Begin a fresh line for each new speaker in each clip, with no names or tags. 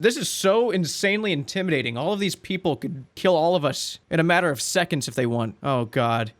This is so insanely intimidating. All of these people could kill all of us in a matter of seconds if they want. Oh, God.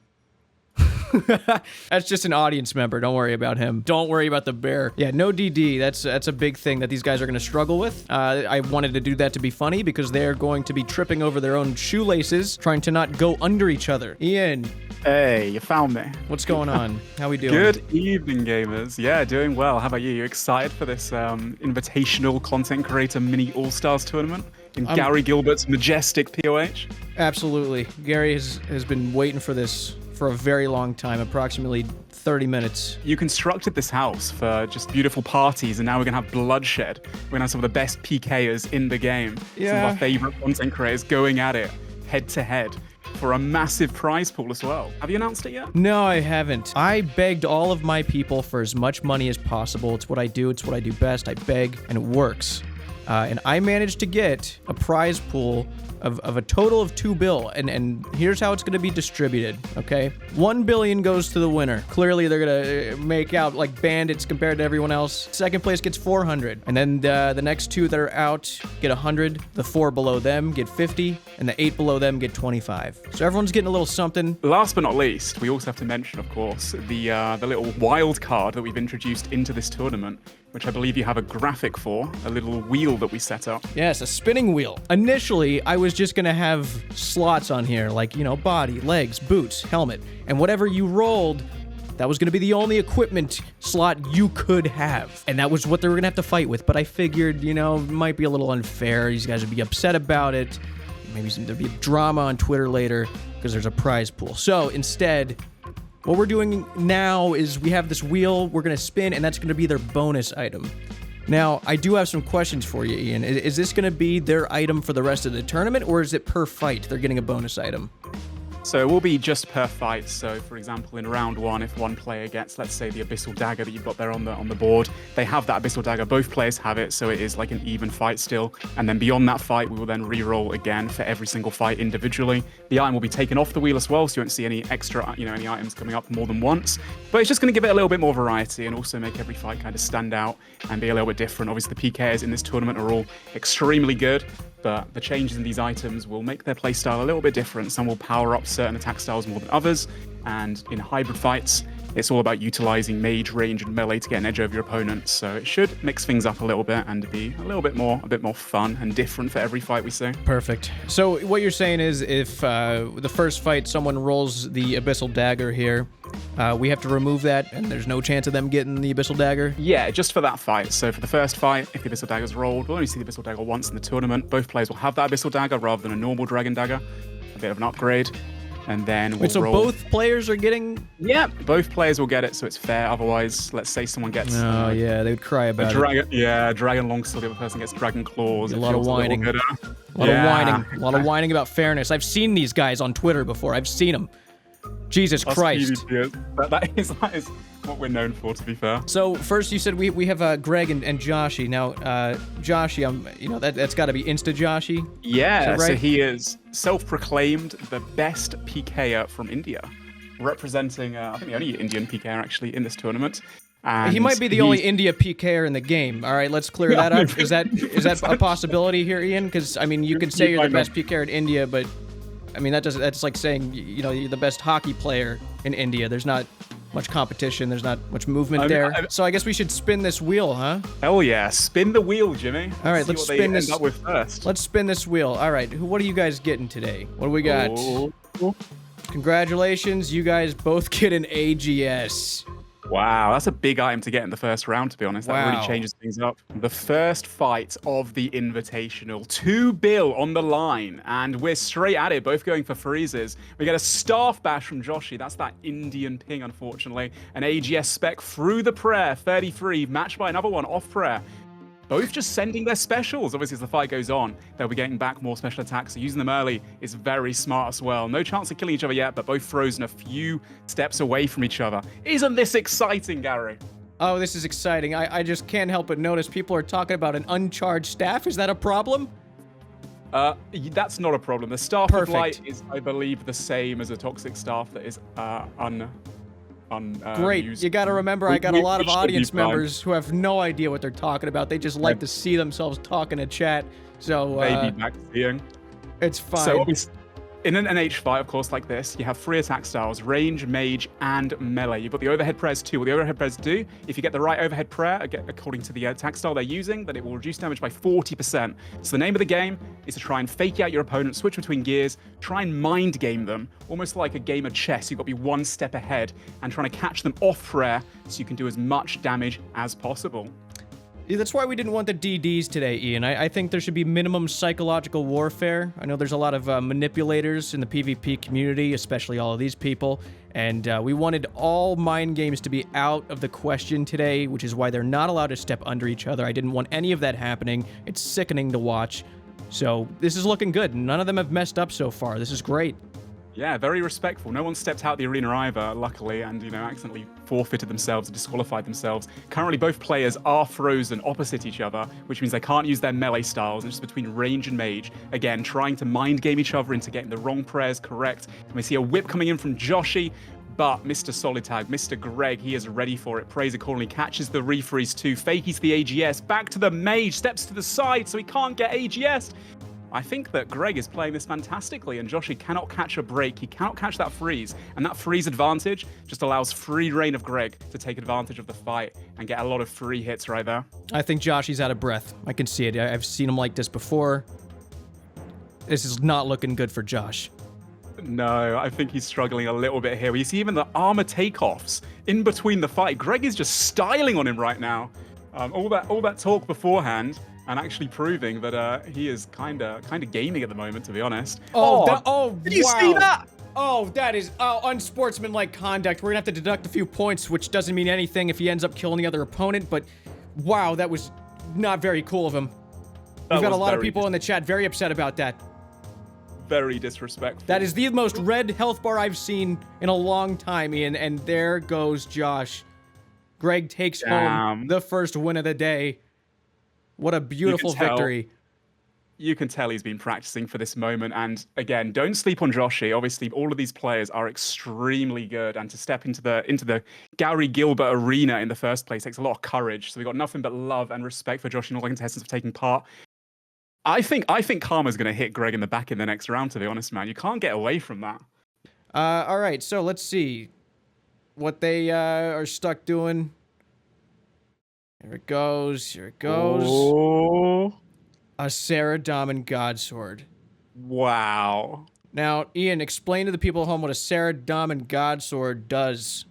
That's just an audience member. Don't worry about him. Don't worry about the bear. Yeah, no DD. That's a big thing that these guys are going to struggle with. I wanted to do that to be funny because they're going to be tripping over their own shoelaces, trying to not go under each other. Ian.
Hey, you found me.
What's going on? How we doing?
Good evening, gamers. Yeah, doing well. How about you? You excited for this invitational content creator mini All-Stars tournament in Gary Gilbert's majestic POH?
Absolutely. Gary has been waiting for this for a very long time, approximately 30 minutes.
You constructed this house for just beautiful parties, and now we're going to have bloodshed. We're going to have some of the best PKers in the game.
Yeah.
Some of our favorite content creators going at it head to head for a massive prize pool as well. Have you announced it yet?
No, I haven't. I begged all of my people for as much money as possible. It's what I do. It's what I do best. I beg, and it works. And I managed to get a prize pool of a total of 2 bill, and here's how it's going to be distributed, okay? 1 billion goes to the winner. Clearly, they're going to make out like bandits compared to everyone else. Second place gets 400, and then the next 2 that are out get 100. The 4 below them get 50, and the 8 below them get 25. So everyone's getting a little something.
Last but not least, we also have to mention, of course, the little wild card that we've introduced into this tournament, which I believe you have a graphic for, a little wheel that we set up.
Yes, a spinning wheel. Initially, I was just gonna have slots on here, like, you know, body, legs, boots, helmet, and whatever you rolled, that was gonna be the only equipment slot you could have. And that was what they were gonna have to fight with, but I figured, you know, it might be a little unfair. These guys would be upset about it. Maybe there'd be drama on Twitter later, because there's a prize pool. So, instead, what we're doing now is we have this wheel we're going to spin, and that's going to be their bonus item. Now, I do have some questions for you, Ian. Is this going to be their item for the rest of the tournament, or is it per fight they're getting a bonus item?
So it will be just per fight. So, for example, in round 1, if one player gets, let's say, the Abyssal Dagger that you've got there on the board, they have that Abyssal Dagger. Both players have it, so it is like an even fight still. And then beyond that fight, we will then re-roll again for every single fight individually. The item will be taken off the wheel as well, so you won't see any extra, any items coming up more than once. But it's just going to give it a little bit more variety and also make every fight kind of stand out and be a little bit different. Obviously, the PKs in this tournament are all extremely good, but the changes in these items will make their playstyle a little bit different. Some will power up certain attack styles more than others, and in hybrid fights, it's all about utilizing mage, range, and melee to get an edge over your opponents. So it should mix things up a little bit and be a bit more fun and different for every fight we see.
Perfect. So what you're saying is, if the first fight someone rolls the Abyssal Dagger here, we have to remove that, and there's no chance of them getting the Abyssal Dagger?
Yeah, just for that fight. So for the first fight, if the Abyssal Dagger's rolled, we'll only see the Abyssal Dagger once in the tournament. Both players will have that Abyssal Dagger rather than a normal Dragon Dagger. A bit of an upgrade. And then we'll
so
roll.
Both players are getting...
Yeah, both players will get it, so it's fair. Otherwise, let's say someone gets...
Oh, yeah, they would cry about
it. Yeah, Dragon Longsword, the other person gets Dragon Claws.
A lot of whining. A lot of whining about fairness. I've seen these guys on Twitter before. I've seen them. Jesus Christ.
That is what we're known for, to be fair.
So first you said we have Greg and Joshy. Now, Joshy, that's got to be Insta-Joshy?
Yeah,
right?
So he is self-proclaimed the best PKer from India, representing, I think the only Indian PKer actually in this tournament. And
he might be the only India PKer in the game. All right, let's clear that up. Is that a possibility here, Ian? Because, I mean, you could say you're the best PKer in India, but... I mean, that's like saying, you're the best hockey player in India. There's not much competition. There's not much movement there. So I guess we should spin this wheel, huh?
Hell yeah. Spin the wheel, Jimmy.
All right, let's spin this.
End up with first.
Let's spin this wheel. All right, what are you guys getting today? What do we got?
Oh.
Congratulations, you guys both get an AGS.
Wow, that's a big item to get in the first round, to be honest. That really changes things up. The first fight of the Invitational. 2 bill on the line, and we're straight at it, both going for freezes. We get a staff bash from Joshy. That's that Indian ping, unfortunately. An AGS spec through the prayer, 33, matched by another one off prayer. Both just sending their specials. Obviously, as the fight goes on, they'll be getting back more special attacks. So using them early is very smart as well. No chance of killing each other yet, but both frozen a few steps away from each other. Isn't this exciting, Gary?
Oh, this is exciting. I just can't help but notice people are talking about an uncharged staff. Is that a problem?
That's not a problem. The staff of light is, I believe, the same as a toxic staff that is
Great.
used.
You got to remember, I got a lot of
should be
audience
fine.
members who have no idea what they're talking about. They just like to see themselves talk in a chat. So
Maybe back seeing.
it's fine.
So obviously, in an NH fight, of course, like this, you have 3 attack styles: range, mage, and melee. You've got the overhead prayers too. What the overhead prayers do, if you get the right overhead prayer, according to the attack style they're using, then it will reduce damage by 40%. So the name of the game is to try and fake out your opponent, switch between gears, try and mind game them, almost like a game of chess. You've got to be one step ahead and trying to catch them off prayer so you can do as much damage as possible.
Yeah, that's why we didn't want the DDs today, Ian. I think there should be minimum psychological warfare. I know there's a lot of manipulators in the PvP community, especially all of these people, and we wanted all mind games to be out of the question today, which is why they're not allowed to step under each other. I didn't want any of that happening. It's sickening to watch. So this is looking good. None of them have messed up so far. This is great.
Yeah, very respectful. No one stepped out the arena either, luckily, and, accidentally forfeited themselves and disqualified themselves. Currently, both players are frozen opposite each other, which means they can't use their melee styles, and just between range and mage. Again, trying to mind game each other into getting the wrong prayers correct. And we see a whip coming in from Joshi, but Mr. Solitag, Mr. Greg, he is ready for it. Prays accordingly, catches the refreeze too, fakies the AGS, back to the mage, steps to the side so he can't get AGS. I think that Greg is playing this fantastically, and Joshi cannot catch a break. He cannot catch that freeze, and that freeze advantage just allows free reign of Greg to take advantage of the fight and get a lot of free hits right there.
I think Joshi's out of breath. I can see it. I've seen him like this before. This is not looking good for Josh.
No, I think he's struggling a little bit here. You see even the armor takeoffs in between the fight. Greg is just styling on him right now. All that talk beforehand, and actually proving that he is kind of gaming at the moment, to be honest.
Did
you see that?
Oh, that is unsportsmanlike conduct. We're gonna have to deduct a few points, which doesn't mean anything if he ends up killing the other opponent, but wow, that was not very cool of him. We've got a lot of people in the chat very upset about that.
Very disrespectful.
That is the most red health bar I've seen in a long time, Ian, and there goes Josh. Greg takes home the first win of the day. What a beautiful victory.
You can tell he's been practicing for this moment. And again, don't sleep on Joshi. Obviously, all of these players are extremely good. And to step into the Gary Gilbert arena in the first place takes a lot of courage. So we've got nothing but love and respect for Joshi and all the contestants for taking part. I think Karma's going to hit Greg in the back in the next round, to be honest, man. You can't get away from that.
All right, so let's see what they are stuck doing. Here it goes. Here it goes.
Oh.
A Saradomin Godsword.
Wow.
Now, Ian, explain to the people at home what a Saradomin Godsword does.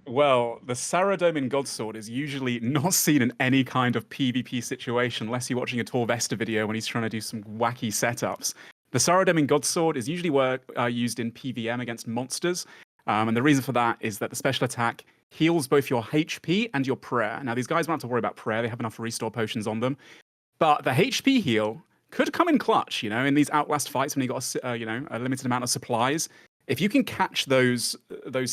Well, the Saradomin Godsword is usually not seen in any kind of PvP situation unless you're watching a Torvesta video when he's trying to do some wacky setups. The Saradomin Godsword is usually used in PvM against monsters. And the reason for that is that the special attack heals both your HP and your prayer. Now, these guys won't have to worry about prayer. They have enough restore potions on them. But the HP heal could come in clutch, in these Outlast fights when you got a limited amount of supplies. If you can catch those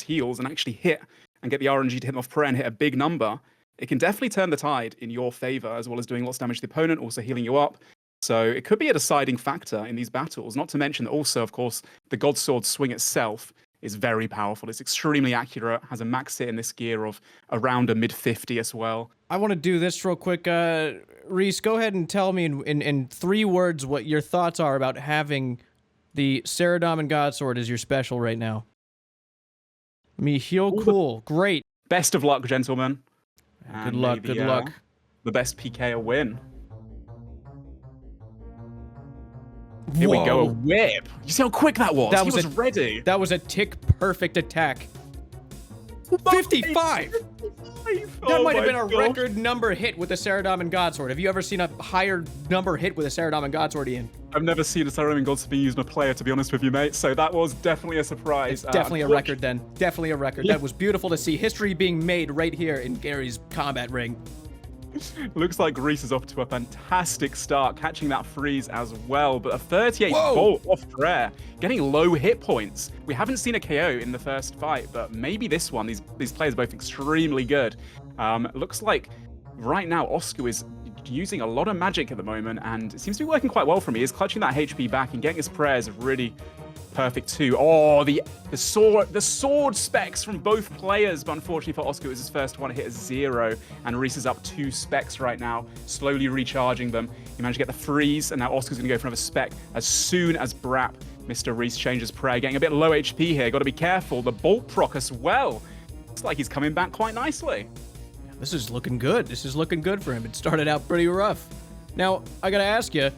heals and actually hit and get the RNG to hit them off prayer and hit a big number, it can definitely turn the tide in your favor, as well as doing lots of damage to the opponent, also healing you up. So it could be a deciding factor in these battles. Not to mention that also, of course, the Godsword swing itself is very powerful. It's extremely accurate, has a max hit in this gear of around a mid-50 as well.
I want to do this real quick. Reese, go ahead and tell me in 3 words what your thoughts are about having the Saradomin Godsword as your special right now. Me heal cool. Great.
Best of luck, gentlemen.
Good luck. Good luck.
The best PK win. Here we go, a whip. You see how quick that was? He was ready.
That was a tick-perfect attack. 55! That might have been a record number hit with the Saradomin Godsword. Have you ever seen a higher number hit with a Saradomin Godsword, Ian?
I've never seen a Saradomin Godsword being used on a player, to be honest with you, mate. So that was definitely a surprise.
It's definitely a record then. Definitely a record. That was beautiful to see. History being made right here in Gary's combat ring.
Looks like Greece is off to a fantastic start, catching that freeze as well. But a 38 volt off prayer, getting low hit points. We haven't seen a KO in the first fight, but maybe this one. These players are both extremely good. Looks like right now Oscar is using a lot of magic at the moment, and it seems to be working quite well for me. He's clutching that HP back and getting his prayers really perfect too. Oh, the sword specs from both players, but unfortunately for Oscar, it was his first one. It hit a 0, and Reese is up 2 specs right now, slowly recharging them. He managed to get the freeze, and now Oscar's going to go for another spec as soon as Brap, Mr. Reese, changes prayer. Getting a bit low HP here. Got to be careful. The bolt proc as well. Looks like he's coming back quite nicely.
This is looking good. This is looking good for him. It started out pretty rough. Now, I gotta ask you,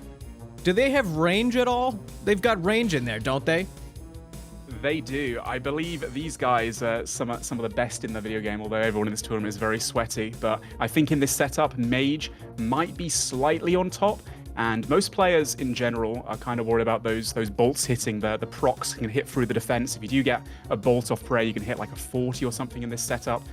do they have range at all? They've got range in there, don't they?
They do. I believe these guys are some of the best in the video game, although everyone in this tournament is very sweaty. But I think in this setup, Mage might be slightly on top. And most players in general are kind of worried about those bolts hitting. The procs can hit through the defense. If you do get a bolt off prayer, you can hit like a 40 or something in this setup.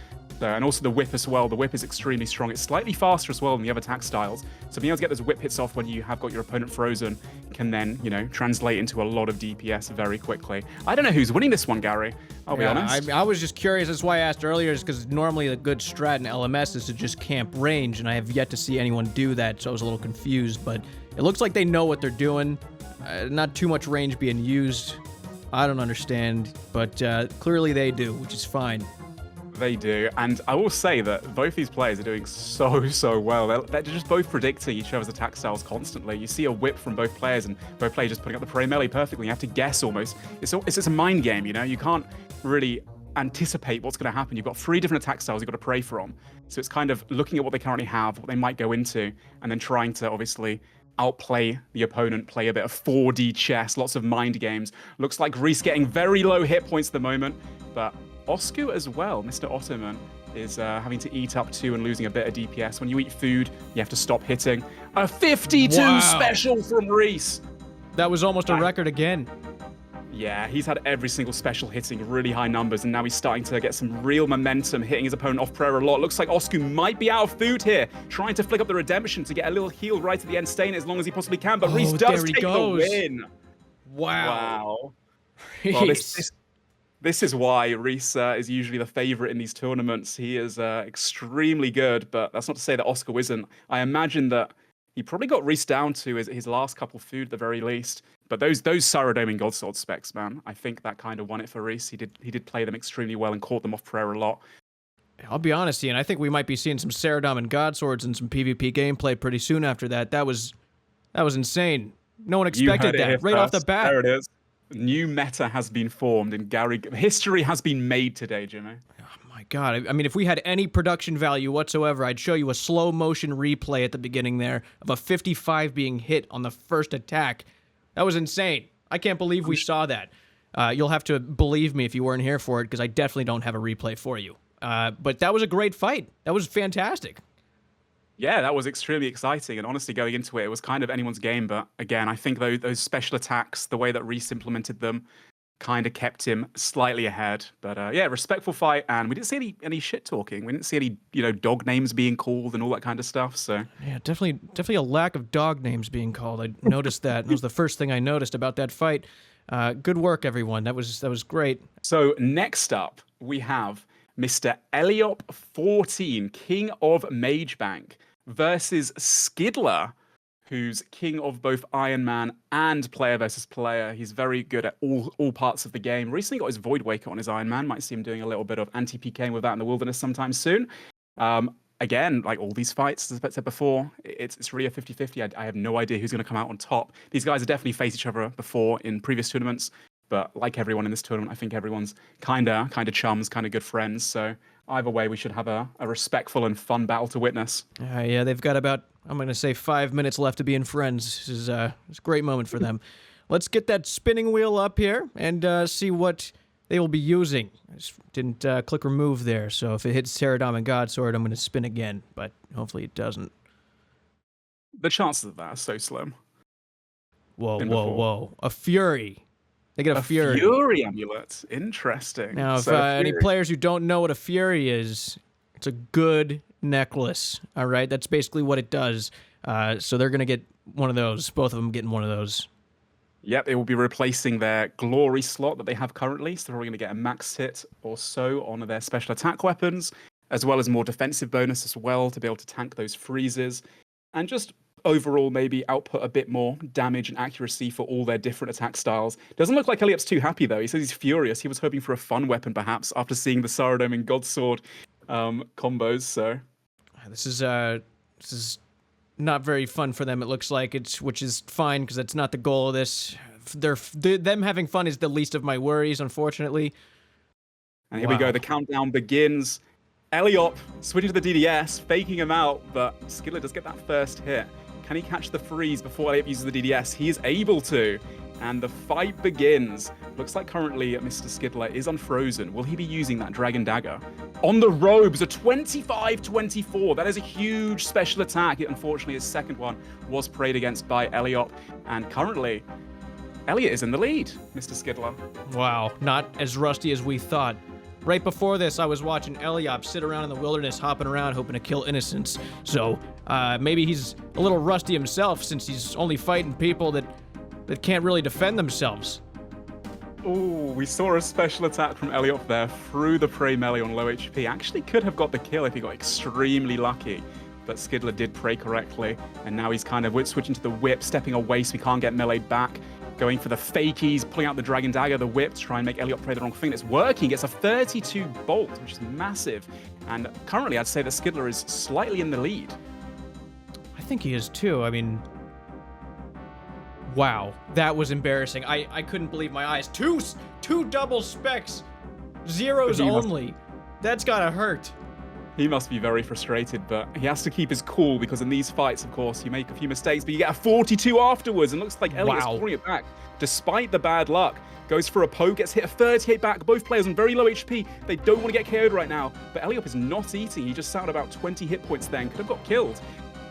And also the whip as well. The whip is extremely strong. It's slightly faster as well than the other attack styles. So being able to get those whip hits off when you have got your opponent frozen can then, you know, translate into a lot of DPS very quickly. I don't know who's winning this one, Gary. I'll be honest.
I was just curious. That's why I asked earlier, is because normally a good strat in LMS is to just camp range, and I have yet to see anyone do that, so I was a little confused. But it looks like they know what they're doing. Not too much range being used. I don't understand, but clearly they do, which is fine.
They do, and I will say that both these players are doing so well. They're just both predicting each other's attack styles constantly. You see a whip from both players, and both players just putting up the parry melee perfectly. You have to guess almost. It's a mind game, you know? You can't really anticipate what's going to happen. You've got 3 different attack styles you've got to pray from. So it's kind of looking at what they currently have, what they might go into, and then trying to obviously outplay the opponent, play a bit of 4D chess, lots of mind games. Looks like Reese getting very low hit points at the moment, but Oscu as well, Mr. Ottoman, is having to eat up too and losing a bit of DPS. When you eat food, you have to stop hitting. A 52 special from Reese.
That was almost a record again.
Yeah, he's had every single special hitting really high numbers, and now he's starting to get some real momentum, hitting his opponent off prayer a lot. Looks like Oscu might be out of food here, trying to flick up the redemption to get a little heal right at the end, staying as long as he possibly can, but Reese does take the win.
Wow.
Well, this is why Reese is usually the favorite in these tournaments. He is extremely good, but that's not to say that Oscar isn't. I imagine that he probably got Reese down to his last couple food at the very least. But those Saradome and Godsword specs, man, I think that kind of won it for Reese. He did play them extremely well and caught them off prayer a lot.
I'll be honest, Ian, I think we might be seeing some Saradome and Godswords and some PvP gameplay pretty soon after that. That was insane. No one expected that right off the bat.
There it is. New meta has been formed, and history has been made today, Jimmy.
Oh my God. I mean, if we had any production value whatsoever, I'd show you a slow motion replay at the beginning there of a 55 being hit on the first attack. That was insane. I can't believe we saw that. You'll have to believe me if you weren't here for it, because I definitely don't have a replay for you. But that was a great fight. That was fantastic.
Yeah, that was extremely exciting, and honestly, going into it, it was kind of anyone's game, but again, I think those special attacks, the way that Reese implemented them, kind of kept him slightly ahead. But yeah, respectful fight, and we didn't see any shit talking. We didn't see any, dog names being called and all that kind of stuff, so.
Yeah, definitely a lack of dog names being called. I noticed that. That was the first thing I noticed about that fight. Good work, everyone. That was great.
So next up, we have Mr. Eliop14, King of Magebank, versus Skidler, who's king of both Iron Man and player versus player. He's very good at all parts of the game. Recently got his Void Waker on his Iron Man. Might see him doing a little bit of anti-PK with that in the wilderness sometime soon. Again, like all these fights, as I said before, it's really a 50-50. I have no idea who's going to come out on top. These guys have definitely faced each other before in previous tournaments. But like everyone in this tournament, I think everyone's kind of chums, kind of good friends. So either way, we should have a respectful and fun battle to witness.
Yeah, they've got about, I'm going to say, 5 minutes left to be in friends. This is a great moment for them. Let's get that spinning wheel up here and see what they will be using. I just didn't click remove there, so if it hits Saradome and Godsword, I'm going to spin again, but hopefully it doesn't.
The chances of that are so slim.
Whoa. A Fury. They get a Fury.
Fury amulet. Interesting.
Now, if any players who don't know what a Fury is, it's a good necklace. All right, that's basically what it does. So they're gonna get one of those. Both of them getting one of those.
Yep, it will be replacing their glory slot that they have currently. So they're probably gonna get a max hit or so on their special attack weapons, as well as more defensive bonus as well to be able to tank those freezes. and just overall maybe output a bit more damage and accuracy for all their different attack styles. Doesn't look like Elliot's too happy though. He says he's furious. He was hoping for a fun weapon perhaps after seeing the Saradome and Godsword combos. So
this is not very fun for them. It looks like which is fine because that's not the goal of this. Them having fun is the least of my worries, unfortunately.
And here we go. The countdown begins. Elliot switching to the DDS, faking him out, but Skidler does get that first hit. Can he catch the freeze before Elliot uses the DDS? He is able to, and the fight begins. Looks like currently Mr. Skidler is unfrozen. Will he be using that Dragon Dagger? On the robes, a 25-24. That is a huge special attack. Unfortunately, his second one was prayed against by Elliot, and currently, Elliot is in the lead, Mr. Skidler.
Wow, not as rusty as we thought. Right before this, I was watching Eliop sit around in the wilderness, hopping around, hoping to kill innocents. So, maybe he's a little rusty himself, since he's only fighting people that can't really defend themselves.
Oh, we saw a special attack from Elliot there through the prey melee on low HP. Actually could have got the kill if he got extremely lucky. But Skidler did pray correctly, and now he's kind of switching to the whip, stepping away so he can't get meleeed back. Going for the fakies, pulling out the Dragon Dagger, the whip, to try and make Elliot pray the wrong thing. It's working. Gets a 32 bolt, which is massive. And currently, I'd say that Skidler is slightly in the lead.
I think he is too. I mean, wow, that was embarrassing. I couldn't believe my eyes. Two double specs, zeros only. That's gotta hurt.
He must be very frustrated, but he has to keep his cool because in these fights, of course, you make a few mistakes, but you get a 42 afterwards, and looks like Elliot is clawing it back despite the bad luck. Goes for a poke, gets hit a 38 back. Both players on very low HP. They don't want to get KO'd right now, but Elliot is not eating. He just sat at about 20 hit points then. Could have got killed.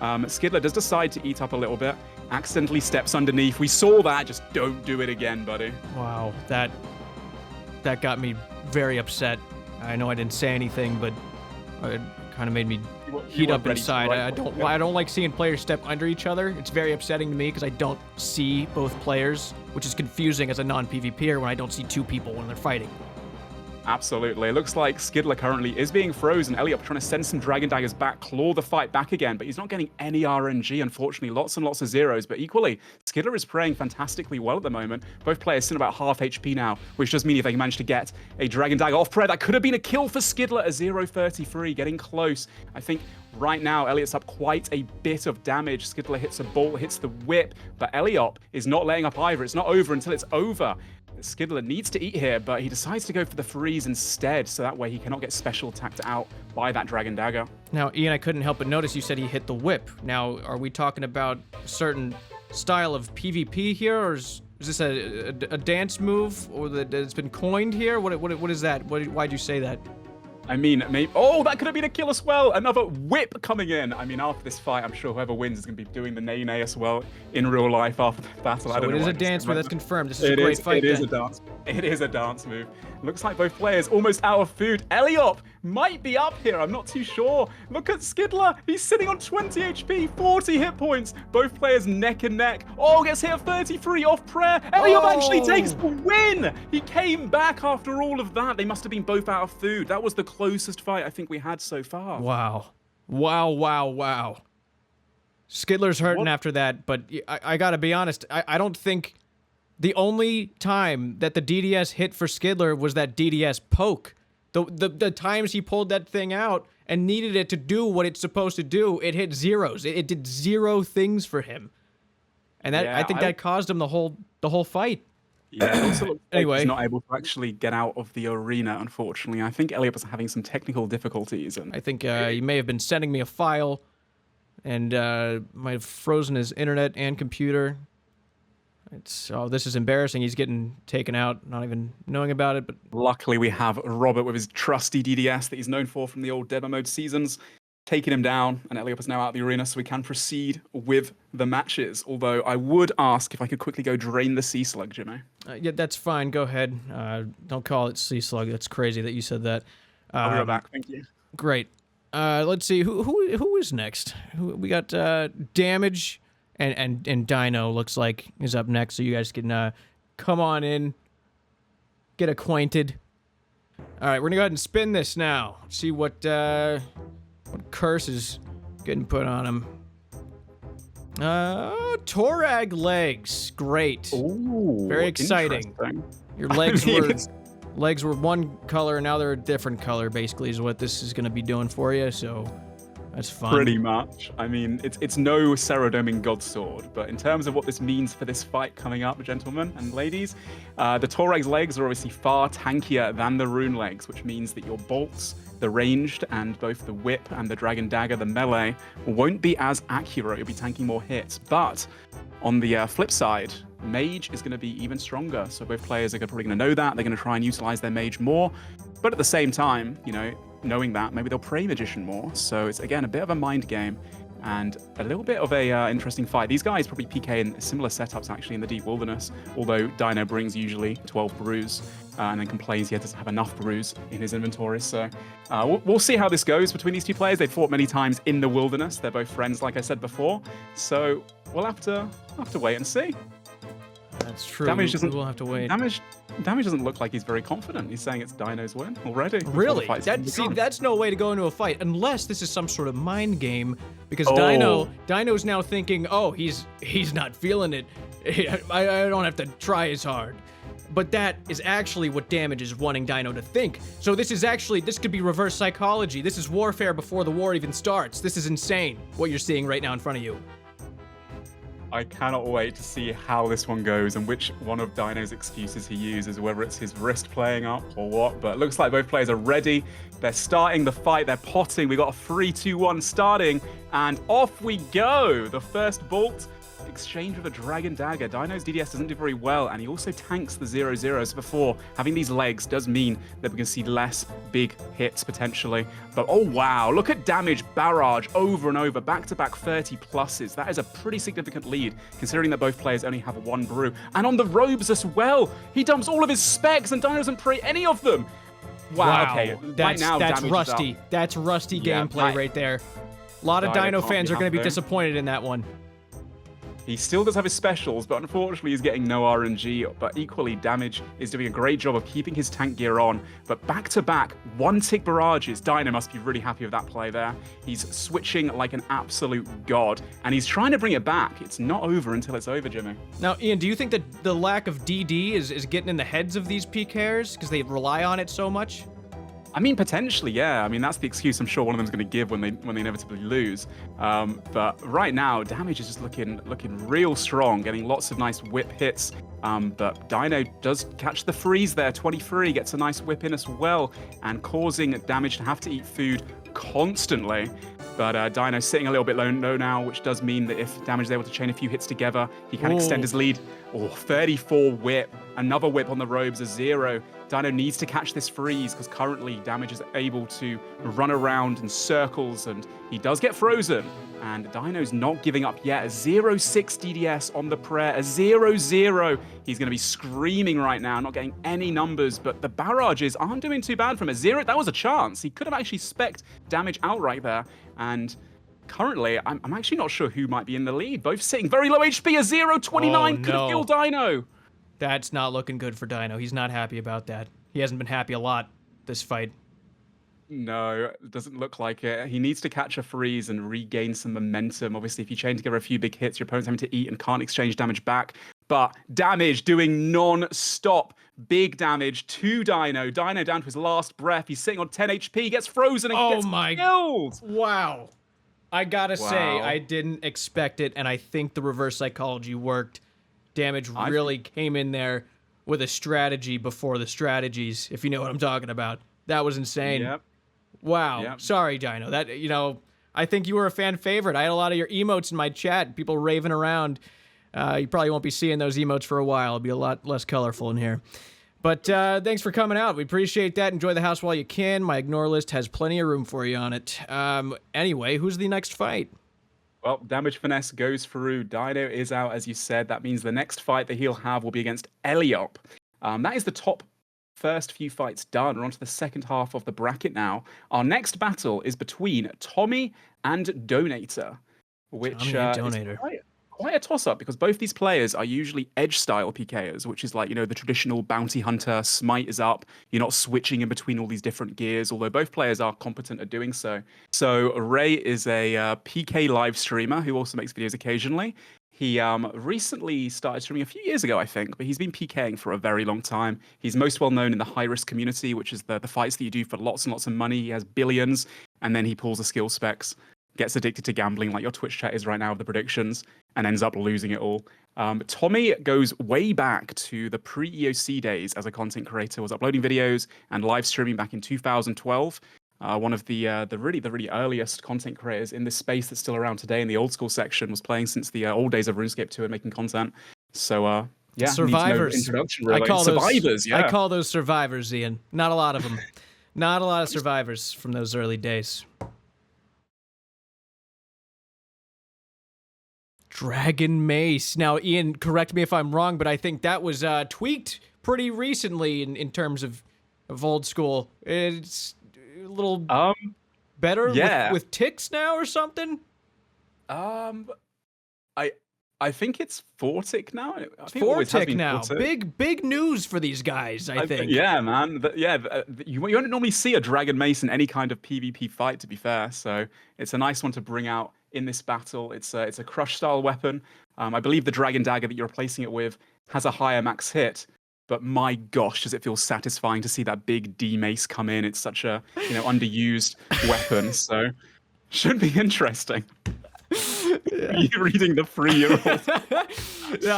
Skidler does decide to eat up a little bit. Accidentally steps underneath. We saw that. Just don't do it again, buddy.
Wow, that got me very upset. I know I didn't say anything, but it kind of made me heat up inside. I don't like seeing players step under each other. It's very upsetting to me because I don't see both players, which is confusing as a non-PvPer when I don't see two people when they're fighting.
Absolutely. It looks like Skidler currently is being frozen. Elliot trying to send some Dragon Daggers back, claw the fight back again, but he's not getting any RNG, unfortunately. Lots and lots of zeros, but equally, Skidler is praying fantastically well at the moment. Both players sit about half HP now, which does mean if they manage to get a Dragon Dagger off prayer, that could have been a kill for Skidler, a 0-33, getting close. I think right now, Elliot's up quite a bit of damage. Skidler hits a bolt, hits the whip, but Elliot is not laying up either. It's not over until it's over. Skidler needs to eat here, but he decides to go for the freeze instead, so that way he cannot get special attacked out by that Dragon Dagger.
Now, Ian, I couldn't help but notice you said he hit the whip. Now, are we talking about a certain style of PvP here, or is this a dance move, or that's been coined here? What is that? Why'd you say that?
I mean, maybe. Oh, that could have been a kill as well. Another whip coming in. I mean, after this fight, I'm sure whoever wins is going to be doing the nay-nay as well in real life after the battle.
So it is a dance move. That's confirmed. This is a great fight.
It is a dance. It is a dance move. Looks like both players almost out of food. Elliot might be up here. I'm not too sure. Look at Skidler. He's sitting on 20 HP, 40 hit points. Both players neck and neck. Oh, gets hit at 33 off prayer. Elliot actually takes the win. He came back after all of that. They must have been both out of food. That was the closest fight I think we had so far.
Wow. Wow. Skidler's hurting after that, but I gotta be honest, I don't think the only time that the DDS hit for Skidler was that DDS poke. The times he pulled that thing out and needed it to do what it's supposed to do, it hit zeros. It did zero things for him. And that I think that caused him the whole fight.
Yeah, it also looks like
anyway,
he's not able to actually get out of the arena, unfortunately. I think Elliot was having some technical difficulties. And
I think he may have been sending me a file and might have frozen his internet and computer. This is embarrassing. He's getting taken out, not even knowing about it. But
luckily, we have Robert with his trusty DDS that he's known for from the old demo mode seasons, taking him down, and Elliot is now out of the arena, so we can proceed with the matches. Although I would ask if I could quickly go drain the Sea Slug, Jimmy.
Yeah, that's fine. Go ahead. Don't call it Sea Slug. That's crazy that you said that.
I'll be right back. Thank you.
Great. Let's see. Who is next? We got Damage and Dino looks like is up next, so you guys can come on in, get acquainted. All right, we're gonna go ahead and spin this now. See what curse is getting put on him. Torag legs. Great.
Ooh,
Very exciting.
interesting.
Your
I
legs
mean,
were legs were one color, and now they're a different color. Basically, is what this is going to be doing for you. So that's fun.
Pretty much. I mean, it's no Cerodoming Godsword, but in terms of what this means for this fight coming up, gentlemen and ladies, the Torag's legs are obviously far tankier than the rune legs, which means that your bolts, the ranged, and both the whip and the dragon dagger, the melee, won't be as accurate. You'll be tanking more hits. But on the flip side, mage is going to be even stronger. So both players are probably going to know that. They're going to try and utilize their mage more. But at the same time, you know, knowing that, maybe they'll pray magician more. So it's, again, a bit of a mind game and a little bit of a interesting fight. These guys probably PK in similar setups, actually, in the deep wilderness, although Dino brings usually 12 brews and then complains he doesn't have enough brews in his inventory. So we'll see how this goes between these two players. They've fought many times in the wilderness. They're both friends, like I said before. So we'll have to wait and see.
That's true. We'll have to wait.
Damage doesn't look like he's very confident. He's saying it's Dino's win already.
Really? That's no way to go into a fight unless this is some sort of mind game. Because Dino's now thinking, oh, he's not feeling it. I don't have to try as hard. But that is actually what Damage is wanting Dino to think. So this could be reverse psychology. This is warfare before the war even starts. This is insane, what you're seeing right now in front of you.
I cannot wait to see how this one goes and which one of Dino's excuses he uses, whether it's his wrist playing up or what. But it looks like both players are ready. They're starting the fight. They're potting. We got a 3-2-1 starting, and off we go. The first bolt exchange with a dragon dagger. Dino's DDS doesn't do very well, and he also tanks the 0-0s before. Having these legs does mean that we can see less big hits potentially. But oh wow, look at damage barrage over and over, back-to-back 30 pluses. That is a pretty significant lead, considering that both players only have one brew. And on the robes as well, he dumps all of his specs, and Dino doesn't pray any of them. Wow. Okay.
That's rusty. That's rusty gameplay right there. A lot of Dino fans are going to be disappointed in that one.
He still does have his specials, but unfortunately he's getting no RNG. But equally, Damage is doing a great job of keeping his tank gear on. But back-to-back, one-tick barrages. Dino must be really happy with that play there. He's switching like an absolute god, and he's trying to bring it back. It's not over until it's over, Jimmy.
Now, Ian, do you think that the lack of DD is getting in the heads of these PKers because they rely on it so much?
I mean, potentially, yeah. I mean, that's the excuse I'm sure one of them's going to give when they inevitably lose. But right now, Damage is just looking real strong, getting lots of nice whip hits. But Dino does catch the freeze there. 23 gets a nice whip in as well, and causing Damage to have to eat food constantly. But Dino's sitting a little bit low now, which does mean that if Damage is able to chain a few hits together, he can extend his lead. Oh, 34 whip. Another whip on the robes, a 0. Dino needs to catch this freeze because currently Damage is able to run around in circles, and he does get frozen. And Dino's not giving up yet. A 0-6 DDS on the prayer, a 0-0. He's going to be screaming right now, not getting any numbers, but the barrages aren't doing too bad from a 0. That was a chance. He could have actually spec'd Damage outright there. And currently, I'm actually not sure who might be in the lead. Both sitting very low HP, a 0-29 could have killed Dino.
That's not looking good for Dino. He's not happy about that. He hasn't been happy a lot this fight.
No, it doesn't look like it. He needs to catch a freeze and regain some momentum. Obviously, if you chain together a few big hits, your opponent's having to eat and can't exchange damage back. But Damage doing non-stop big damage to Dino. Dino down to his last breath. He's sitting on 10 HP, gets frozen and gets killed.
Wow. I gotta say, I didn't expect it, and I think the reverse psychology worked. Damage really came in there with a strategy before the strategies, if you know what I'm talking about. That was insane.
Yep.
Wow.
Yep.
Sorry, Dino. I think you were a fan favorite. I had a lot of your emotes in my chat, people raving around. You probably won't be seeing those emotes for a while. It'll be a lot less colorful in here. But thanks for coming out. We appreciate that. Enjoy the house while you can. My ignore list has plenty of room for you on it. Anyway, who's the next fight?
Well, Damage Finesse goes through. Dino is out, as you said. That means the next fight that he'll have will be against Eliop. That is the top first few fights done. We're on to the second half of the bracket now. Our next battle is between Tommy and Donator, which is quite a toss-up because both these players are usually edge-style PKers, which is like, you know, the traditional bounty hunter, smite is up, you're not switching in between all these different gears, although both players are competent at doing so. So Ray is a PK live streamer who also makes videos occasionally. He recently started streaming a few years ago, I think, but he's been PKing for a very long time. He's most well known in the high-risk community, which is the fights that you do for lots and lots of money. He has billions, and then he pulls the skill specs, gets addicted to gambling like your Twitch chat is right now with the predictions, and ends up losing it all. Tommy goes way back to the pre-EOC days as a content creator, was uploading videos and live streaming back in 2012. One of the really earliest content creators in this space that's still around today in the old school section, was playing since the old days of RuneScape 2 and making content. So yeah,
survivors.
Needs no introduction, really.
I call
survivors.
Those,
yeah,
I call those survivors, Ian. Not a lot of them. Not a lot of survivors from those early days. Dragon Mace. Now, Ian, correct me if I'm wrong, but I think that was tweaked pretty recently in terms of old school. It's a little better with ticks now or something.
I think it's 4-tick now. I think
4-tick now. Big news for these guys, I think.
Yeah, man. You don't normally see a Dragon Mace in any kind of PvP fight, to be fair. So it's a nice one to bring out in this battle. It's a crush style weapon. I believe the Dragon Dagger that you're replacing it with has a higher max hit. But my gosh, does it feel satisfying to see that big D Mace come in? It's such a underused weapon. So should be interesting. Yeah. You reading the 3-year-old?
No,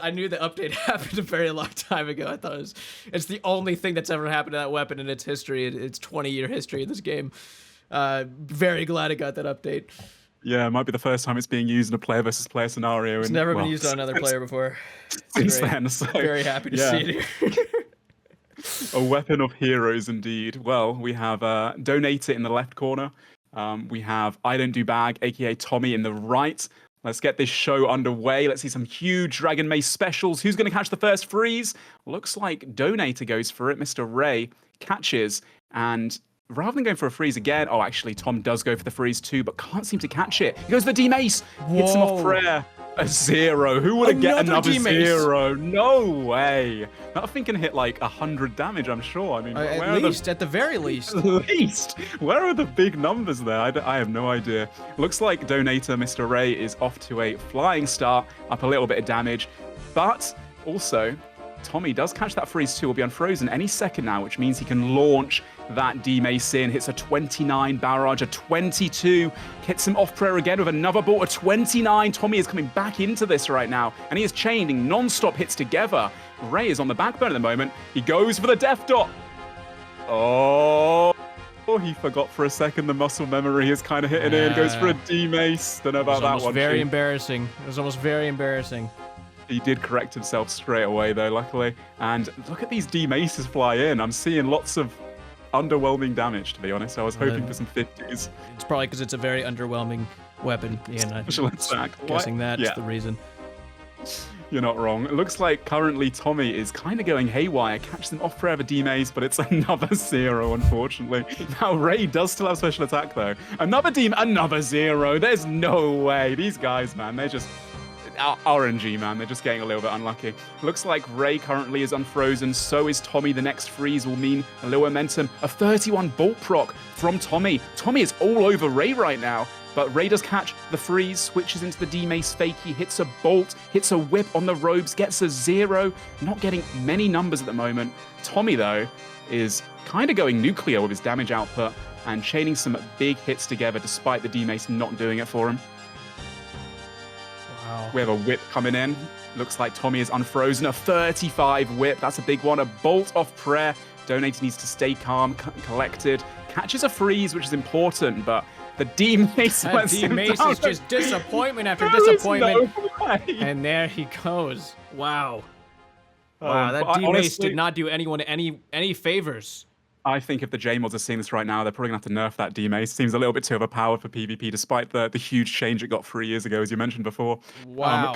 I knew the update happened a very long time ago. I thought it's the only thing that's ever happened to that weapon in its history, its 20-year history of this game. Very glad it got that update.
Yeah, it might be the first time it's being used in a player versus player scenario.
It's never been used on another player before.
Since then, so
very happy to see it here.
A weapon of heroes indeed. Well, we have Donate It in the left corner. We have I Don't Do Bag, aka Tommy, in the right. Let's get this show underway. Let's see some huge Dragon Mace specials. Who's going to catch the first freeze? Looks like Donator goes for it. Mr. Ray catches, and rather than going for a freeze again, oh, actually, Tom does go for the freeze too, but can't seem to catch it. He goes for the D-Mace. Hits him off prayer. A 0. Who would have get another
D-Mace.
0? No way. That thing can hit like 100 damage, I'm sure. I mean,
at the very least.
At least. Where are the big numbers there? I have no idea. Looks like Donator, Mr. Ray, is off to a flying start, up a little bit of damage. But also, Tommy does catch that freeze too. Will be unfrozen any second now, which means he can launch that D-Mace in. Hits a 29 barrage, a 22. Hits him off prayer again with another ball, a 29. Tommy is coming back into this right now, and he is chaining non-stop hits together. Ray is on the back burner at the moment. He goes for the death dot. Oh, he forgot for a second. The muscle memory is kind of hitting in. Goes for a D-Mace. Don't know about that one.
Very embarrassing. It was almost very embarrassing.
He did correct himself straight away, though, luckily. And look at these D-Maces fly in. I'm seeing lots of underwhelming damage, to be honest. I was hoping for some 50s.
It's probably because it's a very underwhelming weapon. Yeah,
Special attack.
Guessing that's the reason.
You're not wrong. It looks like currently Tommy is kind of going haywire. Catches them off forever D-Mace, but it's another 0, unfortunately. Now, Ray does still have special attack, though. Another 0. There's no way. These guys, man, they're just RNG, man. They're just getting a little bit unlucky. Looks like Ray currently is unfrozen. So is Tommy. The next freeze will mean a little momentum. A 31 bolt proc from Tommy. Tommy is all over Ray right now. But Ray does catch the freeze, switches into the D-Mace fake. He hits a bolt, hits a whip on the robes, gets a 0. Not getting many numbers at the moment. Tommy, though, is kind of going nuclear with his damage output and chaining some big hits together despite the D-Mace not doing it for him.
Wow.
We have a whip coming in. Looks like Tommy is unfrozen. A 35 whip. That's a big one. A bolt off prayer. Donator needs to stay calm, collected. Catches a freeze, which is important, but the D-Mace
is just disappointment after disappointment. No, and there he goes. Wow. Wow, that D-Mace did not do anyone any favors.
I think if the J-mods are seeing this right now, they're probably going to have to nerf that D-Mace. Seems a little bit too overpowered for PvP, despite the huge change it got 3 years ago, as you mentioned before.
Wow.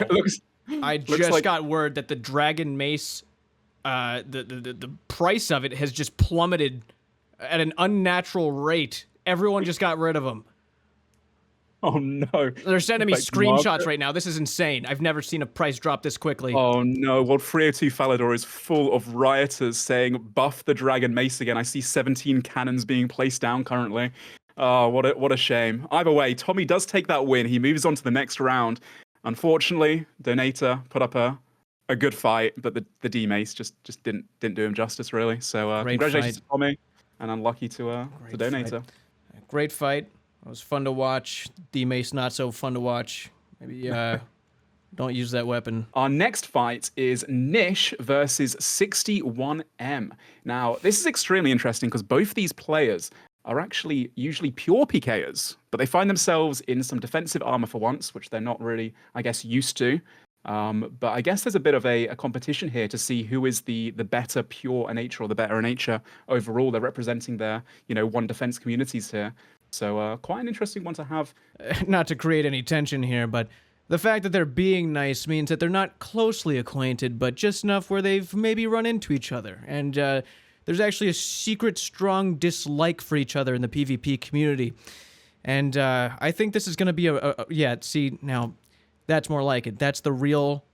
I just got word that the Dragon Mace, the price of it has just plummeted at an unnatural rate. Everyone just got rid of them.
Oh no.
They're sending me
Like
screenshots
Margaret.
right now. This is insane. I've never seen a price drop this quickly.
Oh no, World 302 Falador is full of rioters saying buff the Dragon Mace again. I see 17 cannons being placed down currently. Oh, what a shame. Either way, Tommy does take that win. He moves on to the next round. Unfortunately, Donator put up a good fight, but the D Mace just didn't do him justice really. So congratulations to Tommy, and unlucky to Donator.
Great fight. It was fun to watch. D Mace not so fun to watch. Maybe don't use that weapon.
Our next fight is Nish versus 61M. Now, this is extremely interesting because both these players are actually usually pure PKers, but they find themselves in some defensive armor for once, which they're not really, I guess, used to. But I guess there's a bit of a competition here to see who is the better pure nature or the better nature overall. They're representing their, one defense communities here. So quite an interesting one to have.
Not to create any tension here, but the fact that they're being nice means that they're not closely acquainted, but just enough where they've maybe run into each other. And there's actually a secret, strong dislike for each other in the PvP community. And I think this is going to be yeah, see, now, that's more like it. That's the real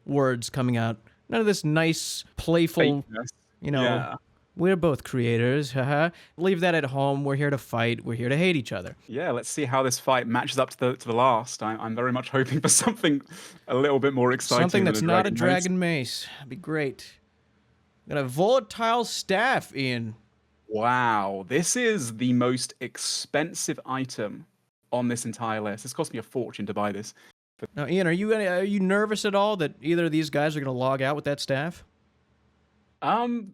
words coming out. None of this nice, playful,
Yeah.
We're both creators, haha. Leave that at home. We're here to fight. We're here to hate each other.
Yeah, let's see how this fight matches up to the last. I'm very much hoping for something a little bit more exciting.
Something that's not a Dragon
Mace.
Mace. That'd be great. Got a volatile staff, Ian.
Wow, this is the most expensive item on this entire list. This cost me a fortune to buy this.
Now, Ian, are you nervous at all that either of these guys are going to log out with that staff?
I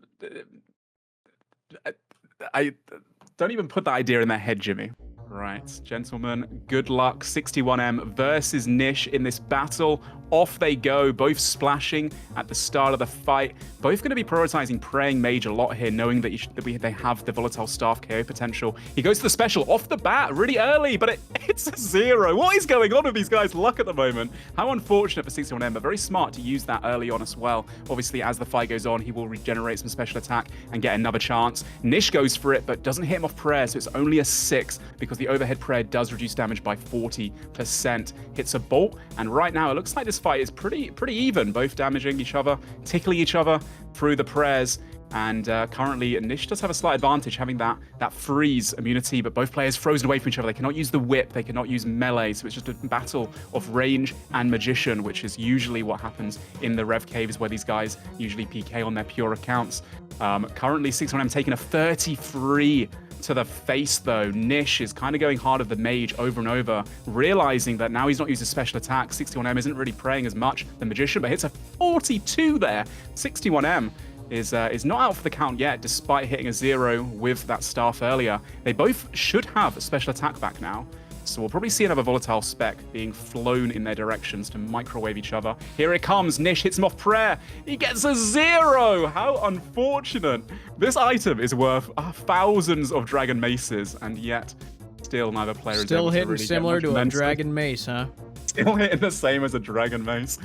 don't even put that idea in their head, Jimmy. Right, gentlemen, good luck. 61M versus Nish in this battle. Off they go, both splashing at the start of the fight. Both going to be prioritizing Praying Mage a lot here, knowing that they have the volatile staff KO potential. He goes to the special off the bat really early, but it's a 0. What is going on with these guys' luck at the moment? How unfortunate for 61M, but very smart to use that early on as well. Obviously, as the fight goes on, he will regenerate some special attack and get another chance. Nish goes for it, but doesn't hit him off prayer, so it's only a 6 because the overhead prayer does reduce damage by 40%. Hits a bolt, and right now it looks like this fight is pretty even, both damaging each other, tickling each other through the prayers. And currently Nish does have a slight advantage having that freeze immunity, but both players frozen away from each other. They cannot use the whip, they cannot use melee, so it's just a battle of range and magician, which is usually what happens in the Rev Caves, where these guys usually PK on their pure accounts. Currently 61M taking a 33 to the face though. Nish is kind of going hard at the mage over and over, realizing that now he's not using special attack. 61M isn't really praying as much. The magician, but hits a 42 there. 61M is not out for the count yet, despite hitting a 0 with that staff earlier. They both should have a special attack back now. So we'll probably see another volatile spec being flown in their directions to microwave each other. Here it comes. Nish hits him off prayer. He gets a 0. How unfortunate. This item is worth thousands of Dragon Maces, and yet still neither player is able to
hitting
really
similar
get
to
much
a Dragon Mace, huh?
Still hitting the same as a Dragon Mace.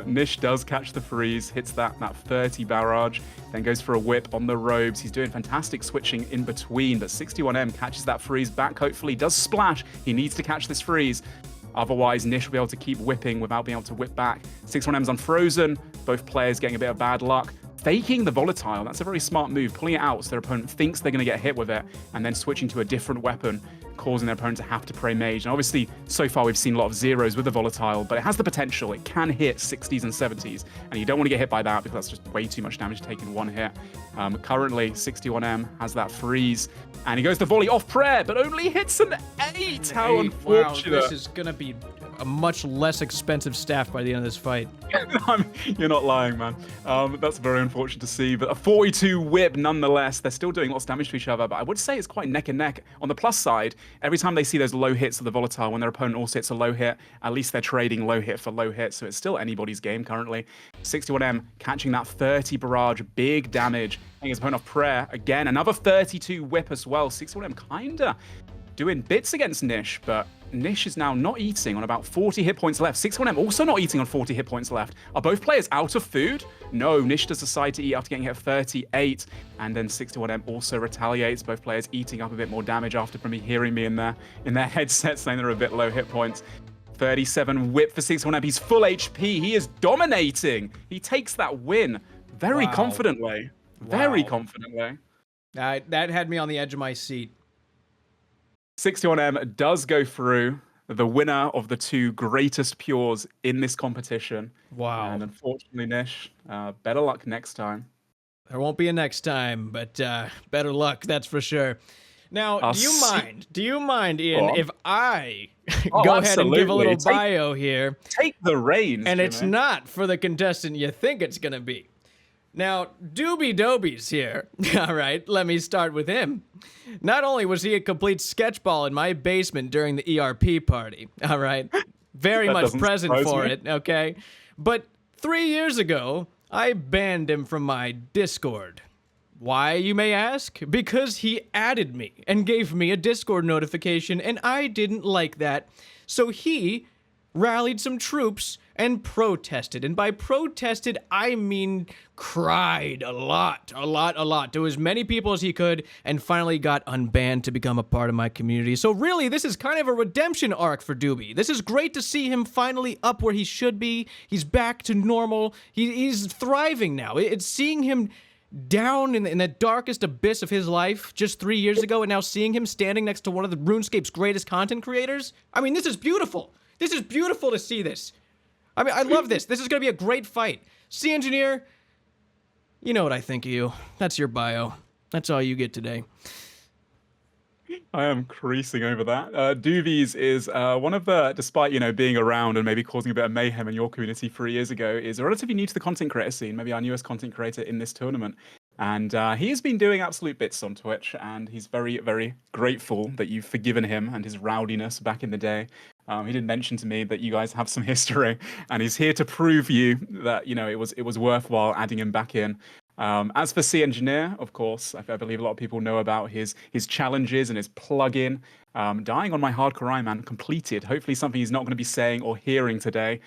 Nish does catch the freeze, hits that 30 barrage, then goes for a whip on the robes. He's doing fantastic switching in between, but 61M catches that freeze back, hopefully. Does splash. He needs to catch this freeze. Otherwise, Nish will be able to keep whipping without being able to whip back. 61M's unfrozen. Both players getting a bit of bad luck. Faking the volatile, that's a very smart move. Pulling it out so their opponent thinks they're going to get hit with it, and then switching to a different weapon, causing their opponent to have to pray mage. And obviously, so far we've seen a lot of 0s with the volatile, but it has the potential. It can hit 60s and 70s, and you don't want to get hit by that because that's just way too much damage taken one hit. Currently, 61M has that freeze, and he goes to volley off prayer, but only hits an 8. How unfortunate.
Wow, this is going to be a much less expensive staff by the end of this fight.
You're not lying, man. That's very unfortunate to see, but a 42 whip nonetheless. They're still doing lots of damage to each other, but I would say it's quite neck and neck. On the plus side, every time they see those low hits of the volatile, when their opponent also hits a low hit, at least they're trading low hit for low hit, so it's still anybody's game currently. 61M catching that 30 barrage, big damage, hitting his opponent off prayer. Again, another 32 whip as well. 61M kinda doing bits against Nish, but Nish is now not eating on about 40 hit points left. 61M also not eating on 40 hit points left. Are both players out of food? No, Nish does decide to eat after getting hit 38, and then 61M also retaliates. Both players eating up a bit more damage after hearing me in their headsets saying they're a bit low hit points. 37 whip for 61M. He's full HP. He is dominating. He takes that win very confidently. Very confidently.
That had me on the edge of my seat.
61M does go through, the winner of the 2 greatest pures in this competition.
Wow.
And unfortunately, Nish, better luck next time.
There won't be a next time, but better luck, that's for sure. Now, do you mind, Ian, if I go ahead and give a little bio here?
Take the reins,
And
Jimmy.
it's not for the contestant you think it's going to be. Now, Doobie Doobie's here. All right, let me start with him. Not only was he a complete sketchball in my basement during the ERP party, all right, very much present for it, okay, but 3 years ago, I banned him from my Discord. Why, you may ask? Because he added me and gave me a Discord notification, and I didn't like that. So he rallied some troops and protested. And by protested, I mean cried a lot to as many people as he could, and finally got unbanned to become a part of my community. So really, this is kind of a redemption arc for Doobie. This is great to see him finally up where he should be. He's back to normal. He's thriving now. It's seeing him down in the darkest abyss of his life just 3 years ago, and now seeing him standing next to one of the RuneScape's greatest content creators. I mean, this is beautiful. This is beautiful to see this. I mean, I love this. This is going to be a great fight. Sea Engineer, you know what I think of you. That's your bio. That's all you get today.
I am creasing over that. Doobies is one of the, despite, being around and maybe causing a bit of mayhem in your community 3 years ago, is relatively new to the content creator scene, maybe our newest content creator in this tournament. And he has been doing absolute bits on Twitch, and he's very, very grateful that you've forgiven him and his rowdiness back in the day. He did mention to me that you guys have some history, and he's here to prove you that, it was worthwhile adding him back in. As for Sea Engineer, of course, I believe a lot of people know about his challenges and his plug-in. Dying on my hardcore Iron Man completed. Hopefully something he's not going to be saying or hearing today.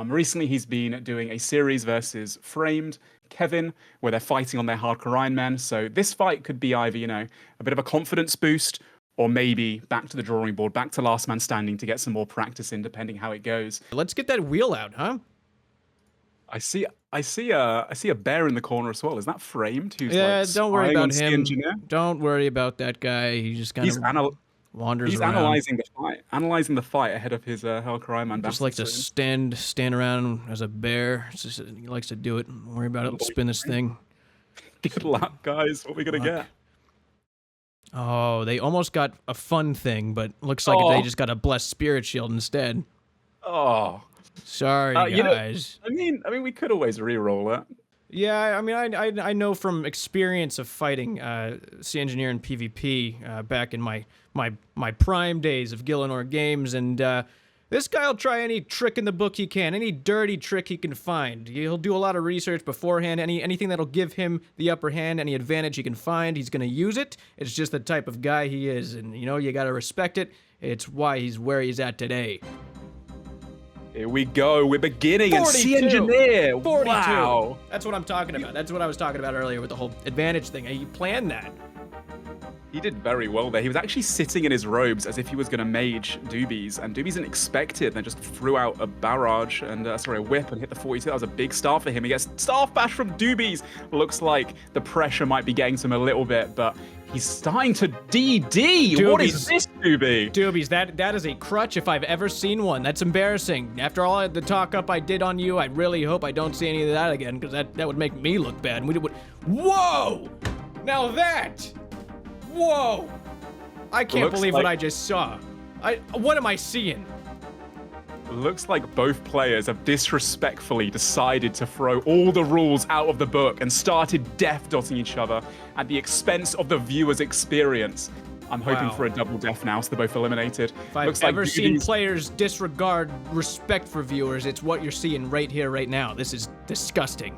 Recently, he's been doing a series versus Framed Kevin, where they're fighting on their hardcore Iron Man. So this fight could be either, a bit of a confidence boost, or maybe back to the drawing board, back to last man standing to get some more practice in, depending how it goes.
Let's get that wheel out, huh?
I see a bear in the corner as well. Is that Framed? Who's
don't worry about him. Don't worry about that guy. He just kind of wanders around.
He's analyzing the fight ahead of his Hellcry Iron Man.
Just likes to stand around as a bear. He likes to do it. Don't worry about it. Let's spin this thing.
Good luck, guys. What are we gonna get?
Oh, they almost got a fun thing, but looks like they just got a blessed spirit shield instead.
Oh.
Sorry, guys.
I mean, we could always re-roll it.
Yeah, I mean, I know from experience of fighting Sea Engineer in PvP back in my prime days of Gillenor games, and this guy will try any trick in the book he can, any dirty trick he can find. He'll do a lot of research beforehand. Anything that'll give him the upper hand, any advantage he can find, he's gonna use it. It's just the type of guy he is, and you gotta respect it. It's why he's where he's at today.
Here we go. We're beginning.
42.
And Sea Engineer.
42.
Wow.
That's what I'm talking about. That's what I was talking about earlier with the whole advantage thing. He planned that.
He did very well there. He was actually sitting in his robes as if he was going to mage Doobies, and Doobies didn't expect it, and then just threw out a barrage and, a whip and hit the 42. That was a big start for him. He gets staff bash from Doobies. Looks like the pressure might be getting to him a little bit, but he's starting to DD.
Doobies.
What is this, Doobie?
Doobies, that is a crutch if I've ever seen one. That's embarrassing. After all the talk up I did on you, I really hope I don't see any of that again, because that would make me look bad. Whoa! Now that! Whoa! I can't believe what I just saw. What am I seeing?
Looks like both players have disrespectfully decided to throw all the rules out of the book and started death-dotting each other at the expense of the viewer's experience. I'm hoping for a double death now, so they're both eliminated.
If I've ever seen players disregard respect for viewers, it's what you're seeing right here, right now. This is disgusting.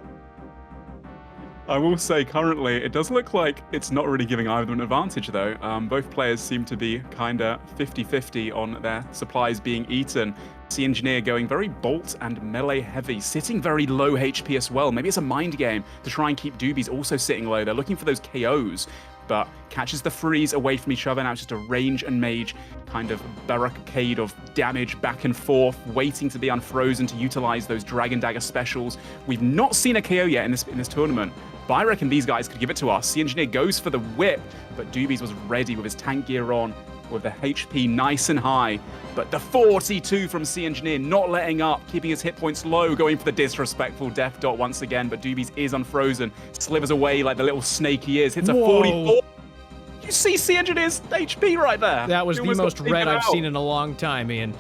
I will say currently, it does look like it's not really giving either an advantage, though. Both players seem to be kind of 50-50 on their supplies being eaten. Sea Engineer going very bolt and melee heavy, sitting very low HP as well. Maybe it's a mind game to try and keep doobies also sitting low. They're looking for those KOs, but catches the freeze away from each other. Now it's just a range and mage kind of barricade of damage back and forth, waiting to be unfrozen to utilize those Dragon Dagger specials. We've not seen a KO yet in this tournament, but I reckon these guys could give it to us. Sea Engineer goes for the whip, but Doobies was ready with his tank gear on, with the HP nice and high. But the 42 from Sea Engineer not letting up, keeping his hit points low, going for the disrespectful death dot once again. But Doobies is unfrozen, slivers away like the little snake he is, hits a 44. You see Sea Engineer's HP right there.
That was the most red I've seen in a long time, Ian.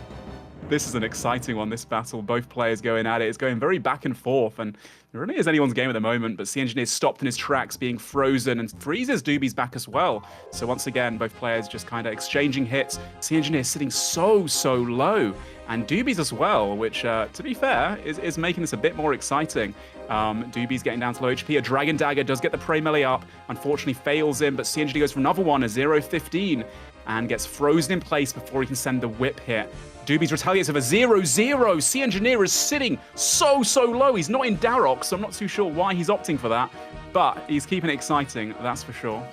This is an exciting one, this battle. Both players going at it. It's going very back and forth, and it really is anyone's game at the moment, but Sea Engineer stopped in his tracks, being frozen, and freezes Doobies back as well. So once again, both players just kind of exchanging hits. Sea Engineer sitting so low, and Doobies as well, which, to be fair, is making this a bit more exciting. Doobies getting down to low HP. A Dragon Dagger does get the prey melee up, unfortunately fails him, but Sea Engineer goes for another one, a 0-15, and gets frozen in place before he can send the whip hit. Doobies retaliates with a 0-0. Sea Engineer is sitting so low. He's not in Darok, so I'm not too sure why he's opting for that. But he's keeping it exciting, that's for sure.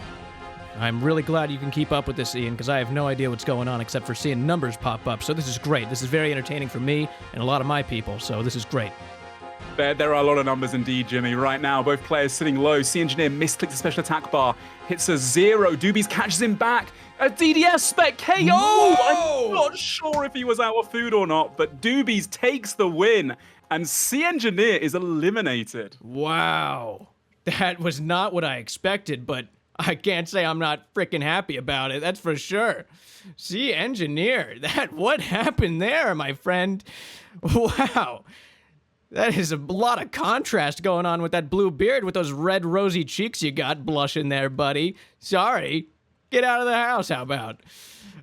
I'm really glad you can keep up with this, Ian, because I have no idea what's going on except for seeing numbers pop up. So this is great. This is very entertaining for me and a lot of my people, so this is great.
There are a lot of numbers indeed, Jimmy. Right now, both players sitting low. Sea Engineer misclicks the special attack bar, hits a 0. Doobies catches him back. A DDS spec KO!
Whoa!
I'm not sure if he was out of food or not, but Doobies takes the win, and Sea Engineer is eliminated.
Wow. That was not what I expected, but I can't say I'm not freaking happy about it, that's for sure. Sea Engineer, what happened there, my friend? Wow. That is a lot of contrast going on with that blue beard with those red rosy cheeks you got blushing there, buddy. Sorry. Get out of the house, how about?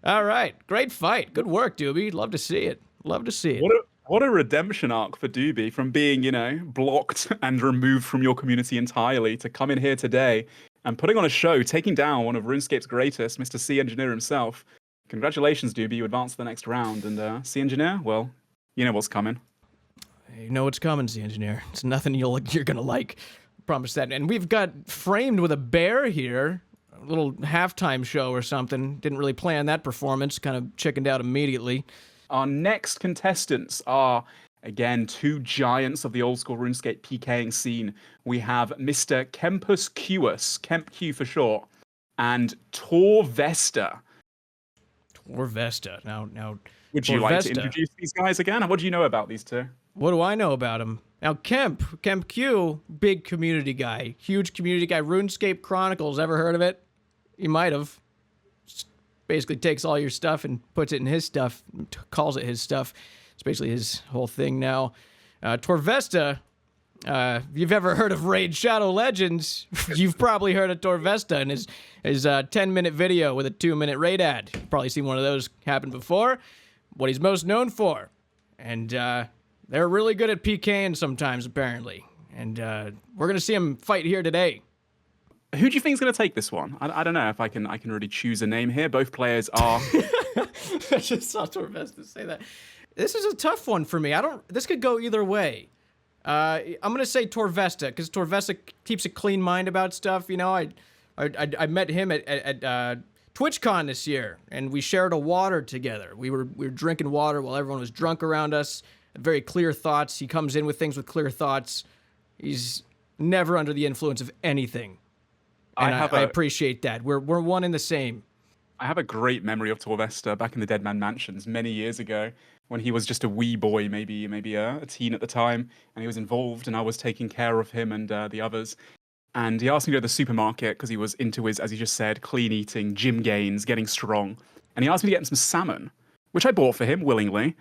All right. Great fight. Good work, Doobie. Love to see it. Love to see it.
What a redemption arc for Doobie, from being, blocked and removed from your community entirely to come in here today and putting on a show, taking down one of RuneScape's greatest, Mr. Sea Engineer himself. Congratulations, Doobie. You advanced to the next round. And Sea Engineer, well, you know what's coming.
You know what's coming, Sea Engineer. It's nothing you're gonna like. Promise that. And we've got framed with a bear here. A little halftime show or something. Didn't really plan that performance. Kind of chickened out immediately.
Our next contestants are, again, two giants of the old school RuneScape PKing scene. We have Mr. KempQ for short, and Torvesta.
Torvesta. Now.
Would you like to introduce these guys again? What do you know about these two?
What do I know about him? Now, KempQ, big community guy. Huge community guy. RuneScape Chronicles, ever heard of it? You might have. Just basically takes all your stuff and puts it in his stuff, calls it his stuff. It's basically his whole thing now. Torvesta, if you've ever heard of Raid Shadow Legends, you've probably heard of Torvesta and his 10-minute video with a 2-minute raid ad. You've probably seen one of those happen before. What he's most known for. And they're really good at PKing sometimes, apparently. And we're going to see him fight here today.
Who do you think is going to take this one? I don't know if I can really choose a name here. Both players are...
I just saw Torvesta say that. This is a tough one for me. This could go either way. I'm going to say Torvesta, because Torvesta keeps a clean mind about stuff. You know, I met him at TwitchCon this year, and we shared a water together. We were drinking water while everyone was drunk around us. Very clear thoughts. He comes in with things with clear thoughts. He's never under the influence of anything. And I appreciate that. We're one and the same.
I have a great memory of Torvesta back in the Dead Man Mansions many years ago when he was just a wee boy, maybe a teen at the time, and he was involved, and I was taking care of him and the others. And he asked me to go to the supermarket because he was into his, as he just said, clean eating, gym gains, getting strong. And he asked me to get him some salmon, which I bought for him willingly.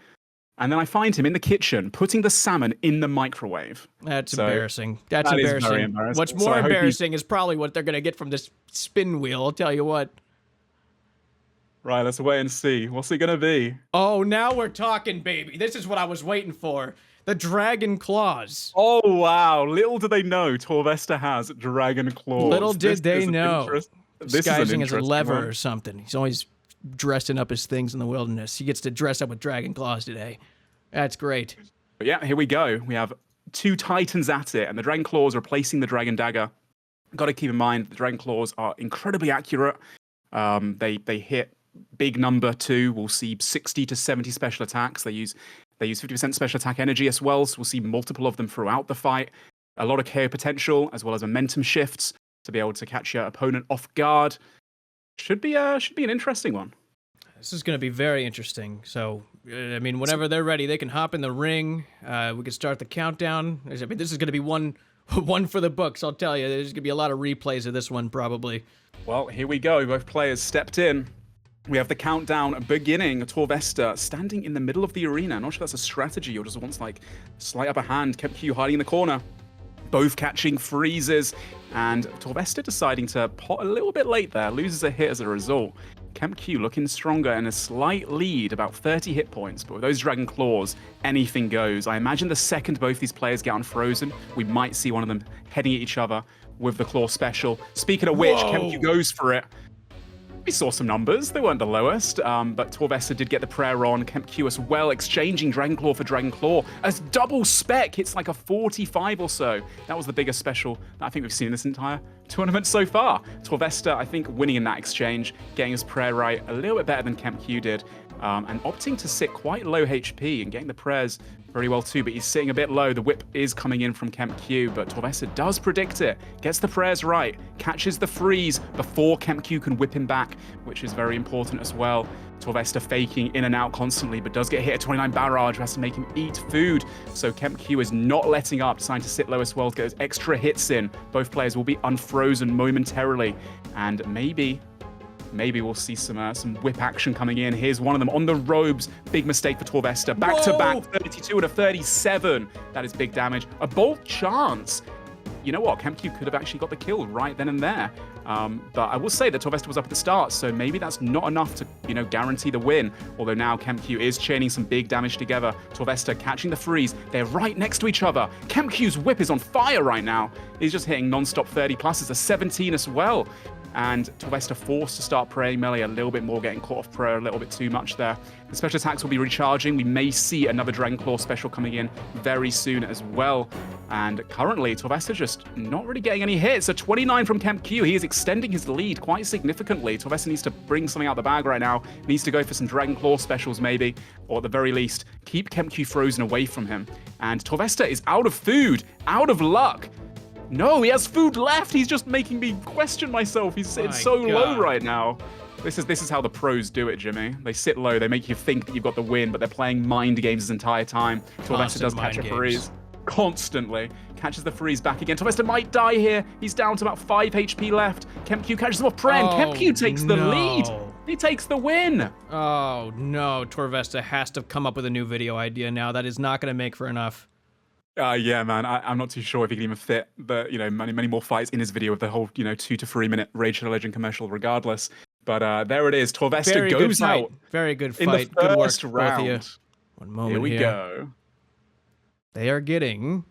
And then I find him in the kitchen putting the salmon in the microwave.
That's embarrassing. That's embarrassing.
Is very embarrassing.
What's more embarrassing is probably what they're going to get from this spin wheel, I'll tell you what.
Right, let's wait and see. What's it going to be?
Oh, now we're talking, baby. This is what I was waiting for. The dragon claws.
Oh, wow. Little do they know Torvesta has dragon claws.
Little did they know.
Disguising
as a lever or something. He's always dressing up his things in the wilderness. He gets to dress up with dragon claws today. That's great.
But yeah, here we go. We have 2 titans at it, and the dragon claws are replacing the dragon dagger. Got to keep in mind the dragon claws are incredibly accurate. They hit big number too. We'll see 60 to 70 special attacks. They use 50% special attack energy as well, so we'll see multiple of them throughout the fight. A lot of KO potential, as well as momentum shifts to be able to catch your opponent off guard. Should be an interesting one.
This is going to be very interesting. So, I mean, whenever they're ready, they can hop in the ring. We can start the countdown. I mean, this is going to be one for the books, I'll tell you. There's going to be a lot of replays of this one, probably.
Well, here we go. Both players stepped in. We have the countdown beginning. Torvesta standing in the middle of the arena. Not sure that's a strategy or just wants like slight upper hand. KempQ hiding in the corner. Both catching freezes. And Torvesta deciding to pot a little bit late there. Loses a hit as a result. KempQ looking stronger and a slight lead, about 30 hit points. But with those Dragon Claws, anything goes. I imagine the second both these players get unfrozen, we might see one of them heading at each other with the Claw special. Speaking of which, KempQ goes for it. We saw some numbers. They weren't the lowest, but Torvesta did get the prayer on. KempQ as well, exchanging Dragon Claw for Dragon Claw. As double spec hits like a 45 or so. That was the biggest special that I think we've seen in this entire tournament so far. Torvesta, I think, winning in that exchange, getting his prayer right a little bit better than KempQ did, and opting to sit quite low HP and getting the prayers very well too, but he's sitting a bit low. The whip is coming in from KempQ, but Torvesta does predict it, gets the prayers right, catches the freeze before KempQ can whip him back, which is very important as well. Torvesta faking in and out constantly, but does get hit at 29 barrage, who has to make him eat food. So KempQ is not letting up, deciding to sit low as well to get those extra hits in. Both players will be unfrozen momentarily, and maybe we'll see some whip action coming in. Here's one of them on the robes. Big mistake for Torvesta. Back-to-back 32 and a 37. That is big damage. A bold chance. You know what? KempQ could have actually got the kill right then and there. But I will say that Torvesta was up at the start, so maybe that's not enough to, guarantee the win. Although now KempQ is chaining some big damage together. Torvesta catching the freeze. They're right next to each other. KempQ's whip is on fire right now. He's just hitting non-stop 30 pluses, a 17 as well. And Torvesta forced to start praying melee a little bit more, getting caught off prayer a little bit too much there. The special attacks will be recharging. We may see another Dragon Claw special coming in very soon as well. And currently, Torvesta just not really getting any hits. A 29 from KempQ. He is extending his lead quite significantly. Torvesta needs to bring something out the bag right now. Needs to go for some Dragon Claw specials maybe, or at the very least, keep KempQ frozen away from him. And Torvesta is out of food, out of luck. No, he has food left. He's just making me question myself. He's sitting so low right now. This is how the pros do it, Jimmy. They sit low. They make you think that you've got the win, but they're playing mind games this entire time. Torvesta does catch a freeze constantly. Catches the freeze back again. Torvesta might die here. He's down to about 5 HP left. KempQ catches him off prayer, and KempQ takes the lead. He takes the win.
Oh, no. Torvesta has to come up with a new video idea now. That is not going to make for enough.
Yeah, man, I'm not too sure if he can even fit the, many more fights in his video with the whole, 2 to 3 minute Rage to Legend commercial regardless. But there it is. Torvesta goes out.
Very good fight.
In the first
good work,
round.
both of you. One moment
here we go.
They are getting,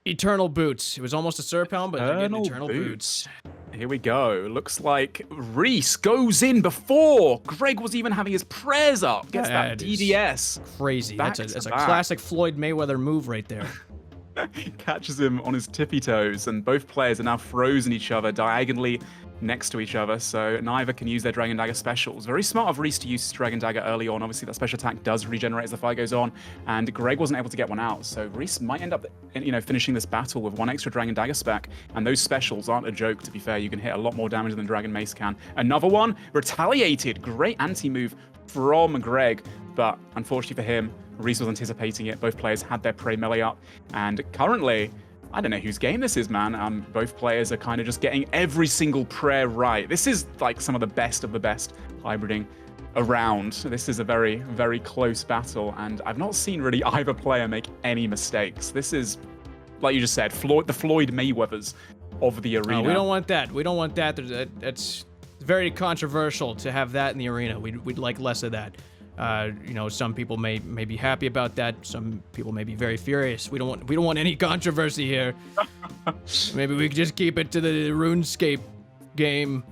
Eternal Boots. It was almost a Serpalm, but they're getting Eternal Boots.
Here we go. Looks like Reese goes in before Greg was even having his prayers up. Gets that DDS.
Crazy. That's a classic Floyd Mayweather move right there.
Catches him on his tippy toes, and both players are now frozen each other diagonally next to each other, so neither can use their Dragon Dagger specials. Very smart of Reese to use his Dragon Dagger early on. Obviously, that special attack does regenerate as the fight goes on, and Greg wasn't able to get one out, so Reese might end up, finishing this battle with 1 extra Dragon Dagger spec, and those specials aren't a joke, to be fair. You can hit a lot more damage than Dragon Mace can. Another one, retaliated. Great anti-move from Greg, but unfortunately for him, Reese was anticipating it. Both players had their prey melee up, and currently, I don't know whose game this is, man. Both players are kind of just getting every single prayer right. This is like some of the best hybriding around. This is a very, very close battle, and I've not seen really either player make any mistakes. This is, like you just said, the Floyd Mayweathers of the arena.
We don't want that. We don't want that. That's very controversial to have that in the arena. We'd like less of that. You know, some people may be happy about that. Some people may be very furious. We don't want any controversy here. Maybe we could just keep it to the RuneScape game.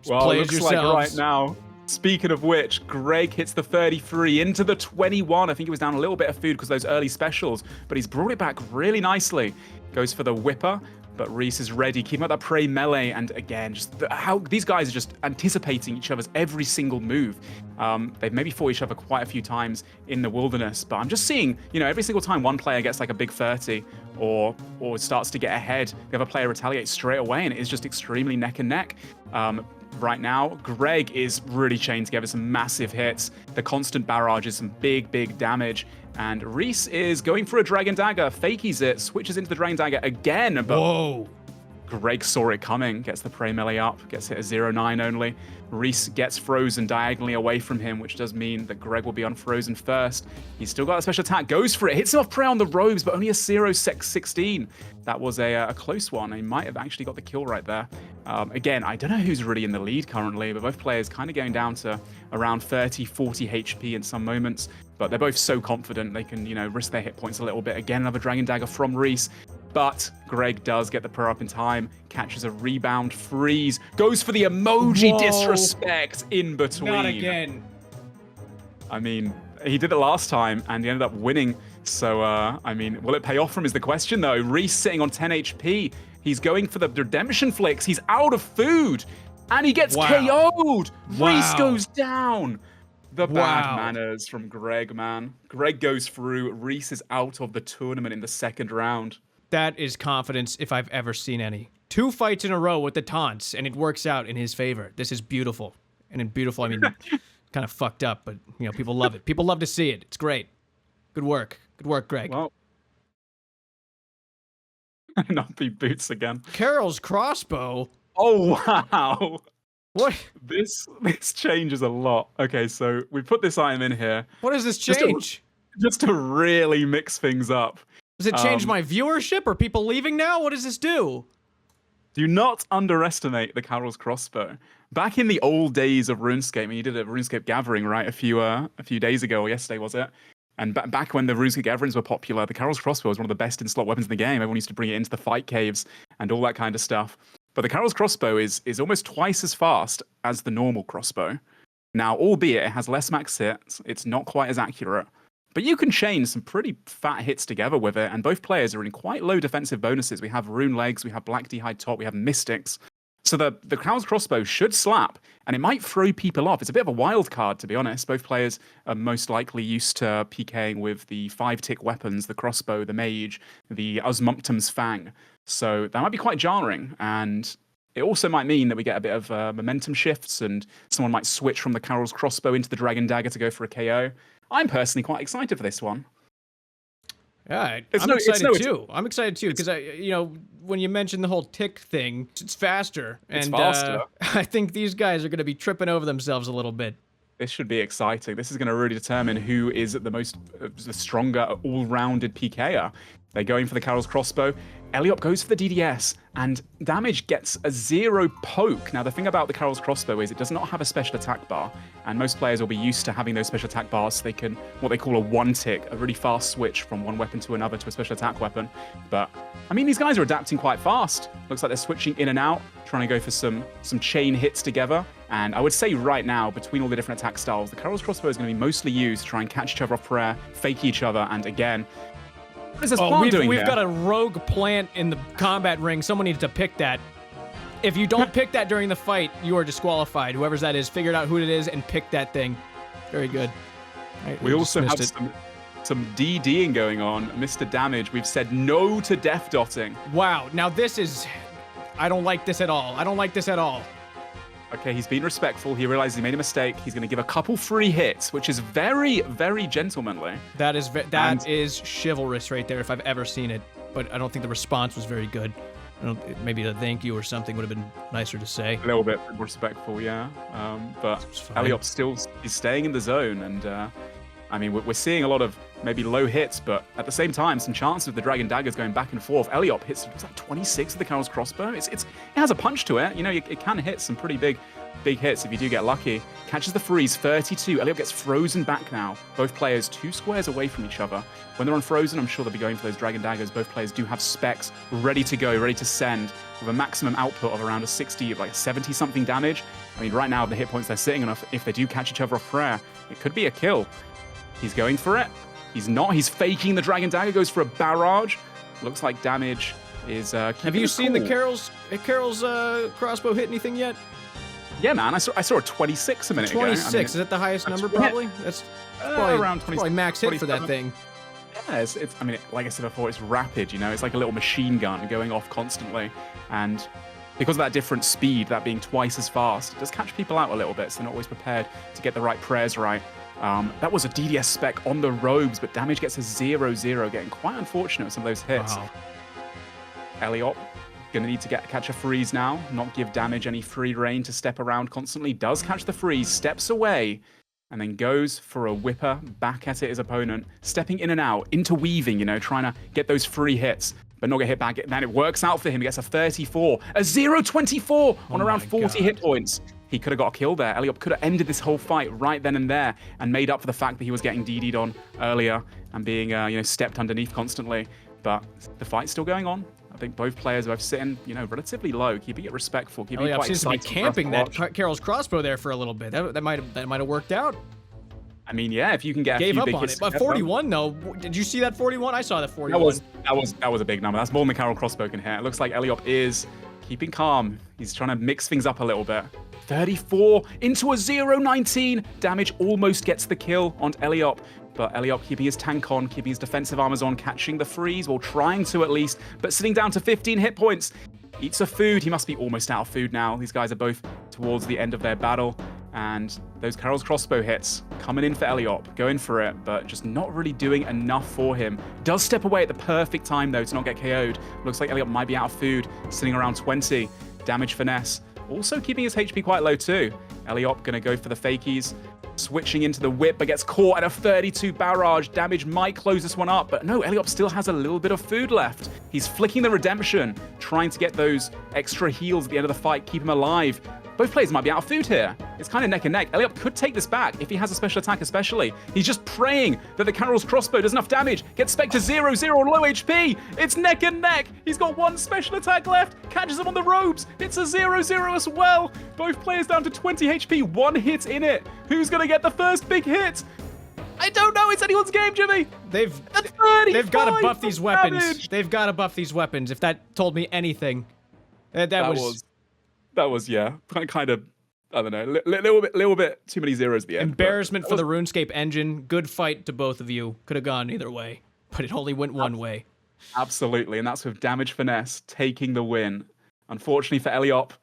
Just
well,
play
it
as
looks like
yourselves.
right now. Speaking of which, Greg hits the 33 into the 21. I think he was down a little bit of food because those early specials, but he's brought it back really nicely. Goes for the whipper, but Reese is ready, keeping up that prey melee, and again, just how these guys are just anticipating each other's every single move. They've maybe fought each other quite a few times in the wilderness, but I'm just seeing, you know, every single time one player gets like a big 30 or starts to get ahead, the other player retaliates straight away, and it is just extremely neck and neck. Right now, Greg is really chained together some massive hits. The constant barrages, some big damage. And Reese is going for a Dragon Dagger, fakies it, switches into the Dragon Dagger again. But
Whoa.
Greg saw it coming, gets the prey melee up, gets hit a 0-9 only. Reese gets frozen diagonally away from him, which does mean that Greg will be unfrozen first. He's still got a special attack, goes for it, hits him off prey on the robes, but only a 0-16. That was a close one. He might have actually got the kill right there. Again, I don't know who's really in the lead currently, but both players kind of going down to around 30, 40 HP in some moments. But they're both so confident they can, you know, risk their hit points a little bit. Again, another Dragon Dagger from Reese. But Greg does get the prayer up in time, catches a rebound, freeze, goes for the emoji disrespect in between.
Not again.
I mean, he did it last time and he ended up winning. So, I mean, will it pay off from is the question though. Reese sitting on 10 HP. He's going for the redemption flicks. He's out of food and he gets KO'd. Reese goes down. The bad manners from Greg, man. Greg goes through. Reese is out of the tournament in the second round.
That is confidence if I've ever seen any. 2 fights in a row with the taunts, and it works out in his favor. This is beautiful. And in beautiful, I mean, kind of fucked up, but, you know, people love it. People love to see it. It's great. Good work. Good work, Greg.
Well, not be boots again.
Carol's crossbow?
Oh, wow.
What?
This changes a lot. Okay, so we put this item in here.
What does this change?
Just to really mix things up.
Does it change my viewership? Are people leaving now? What does this do?
Do not underestimate the Carol's crossbow. Back in the old days of RuneScape, and you did a RuneScape gathering, right? A few days ago, or yesterday, was it? And back when the RuneScape gatherings were popular, the Carol's crossbow was one of the best in-slot weapons in the game. Everyone used to bring it into the fight caves and all that kind of stuff. But the Carol's crossbow is almost twice as fast as the normal crossbow. Now, albeit it has less max hits, it's not quite as accurate. But you can chain some pretty fat hits together with it, and both players are in quite low defensive bonuses. We have Rune Legs, we have Black D'Hide Top, we have Mystics. So the Carol's crossbow should slap, and it might throw people off. It's a bit of a wild card, to be honest. Both players are most likely used to PKing with the 5-tick weapons, the crossbow, the mage, the Osmumptum's Fang. So that might be quite jarring, and it also might mean that we get a bit of momentum shifts, and someone might switch from the Carol's crossbow into the Dragon Dagger to go for a KO. I'm personally quite excited for this one.
Yeah, I'm excited too. I'm excited too because you know, when you mentioned the whole tick thing, it's faster,
it's faster.
I think these guys are going to be tripping over themselves a little bit.
This should be exciting. This is going to really determine who is the stronger, all-rounded PKer. They're going for the Carol's crossbow. Elliot goes for the DDS, and damage gets a 0 poke. Now, the thing about the Carol's crossbow is it does not have a special attack bar, and most players will be used to having those special attack bars so they can, what they call a one-tick, a really fast switch from one weapon to another to a special attack weapon. But, I mean, these guys are adapting quite fast. Looks like they're switching in and out, trying to go for some chain hits together. And I would say right now, between all the different attack styles, the Carol's crossbow is going to be mostly used to try and catch each other off prayer, fake each other, and again, what is this plant doing
we've
here?
got a rogue plant in the combat ring. Someone needs to pick that. If you don't pick that during the fight, you are disqualified. Whoever's that is, figure out who it is and pick that thing. Very good. Right,
we also have some DDing going on. Mr. Damage, we've said no to death dotting.
Wow, now this is... I don't like this at all. I don't like this at all.
Okay, he's been respectful. He realizes he made a mistake. He's going to give a couple free hits, which is very, very gentlemanly.
That is chivalrous right there if I've ever seen it. But I don't think the response was very good. Maybe a thank you or something would have been nicer to say.
A little bit respectful, yeah. But Elliot still is staying in the zone, and I mean, we're seeing a lot of maybe low hits, but at the same time, some chances of the Dragon Daggers going back and forth. Elliot hits 26 with the Carol's crossbow. It has a punch to it. You know, it can hit some pretty big big hits if you do get lucky. Catches the freeze, 32. Elliot gets frozen back now. Both players 2 squares away from each other. When they're unfrozen, I'm sure they'll be going for those dragon daggers. Both players do have specs ready to go, ready to send, with a maximum output of around a 60, like 70-something damage. I mean, right now, the hit points they're sitting on, if they do catch each other off prayer, it could be a kill. He's going for it. He's not. He's faking the dragon dagger, goes for a barrage. Looks like damage is
Have you seen the Carol's crossbow hit anything yet?
Yeah, man. I saw a 26 a minute
26.
ago.
26, is that the highest number probably? That's probably
around 26.
Probably max hit for that
27.
thing.
Yeah, it's I mean, like I said before, it's rapid, you know? It's like a little machine gun going off constantly. And because of that different speed, that being twice as fast, it does catch people out a little bit, so they're not always prepared to get the right prayers right. That was a DDS spec on the robes, but damage gets a 0-0, getting quite unfortunate with some of those hits.
Wow.
Elliot gonna need to catch a freeze now, not give damage any free reign to step around constantly. Does catch the freeze, steps away, and then goes for a whipper back at his opponent, stepping in and out, interweaving, you know, trying to get those free hits, but not get hit back. Then it works out for him. He gets a 34, a 0-24 on around 40 hit points. He could have got a kill there. Elliot could have ended this whole fight right then and there and made up for the fact that he was getting DD'd on earlier and being, you know, stepped underneath constantly. But the fight's still going on. I think both players are both sitting, you know, relatively low, keeping it respectful, keeping it quite
seems to be
exciting
camping
for us to
that
watch.
Carol's crossbow there for a little bit. That might have worked out.
I mean, yeah, if you can get a
Gave
few
up
big
on
hits
it. But
together.
41 though, did you see that 41? I saw that 41.
That was a big number. That's more than the Carol crossbow can hit. It looks like Elliot is keeping calm. He's trying to mix things up a little bit. 34 into a 0-19. Damage almost gets the kill on Elliot. But Elliot keeping his tank on, keeping his defensive armors on, catching the freeze, or trying to at least, but sitting down to 15 hit points. Eats a food. He must be almost out of food now. These guys are both towards the end of their battle. And those Carol's crossbow hits coming in for Elliot, going for it, but just not really doing enough for him. Does step away at the perfect time, though, to not get KO'd. Looks like Elliot might be out of food, sitting around 20. Damage finesse. Also keeping his HP quite low, too. Elliot going to go for the fakies. Switching into the whip, but gets caught at a 32 barrage. Damage might close this one up, but no, Elliot still has a little bit of food left. He's flicking the redemption, trying to get those extra heals at the end of the fight, keep him alive. Both players might be out of food here. It's kind of neck and neck. Elliot could take this back if he has a special attack especially. He's just praying that the Carol's crossbow does enough damage. Gets spec to 0-0 on low HP. It's neck and neck. He's got one special attack left. Catches him on the ropes. It's a 0-0 as well. Both players down to 20 HP. One hit in it. Who's going to get the first big hit? I don't know. It's anyone's game, Jimmy.
They've got to buff these weapons. They've got to buff these weapons. If that told me anything,
that was yeah, kind of, I don't know, little bit too many zeros at the end.
Embarrassment for the RuneScape engine. Good fight to both of you. Could have gone either way, but it only went one way.
Absolutely, and that's with damage finesse taking the win. Unfortunately for Elliot,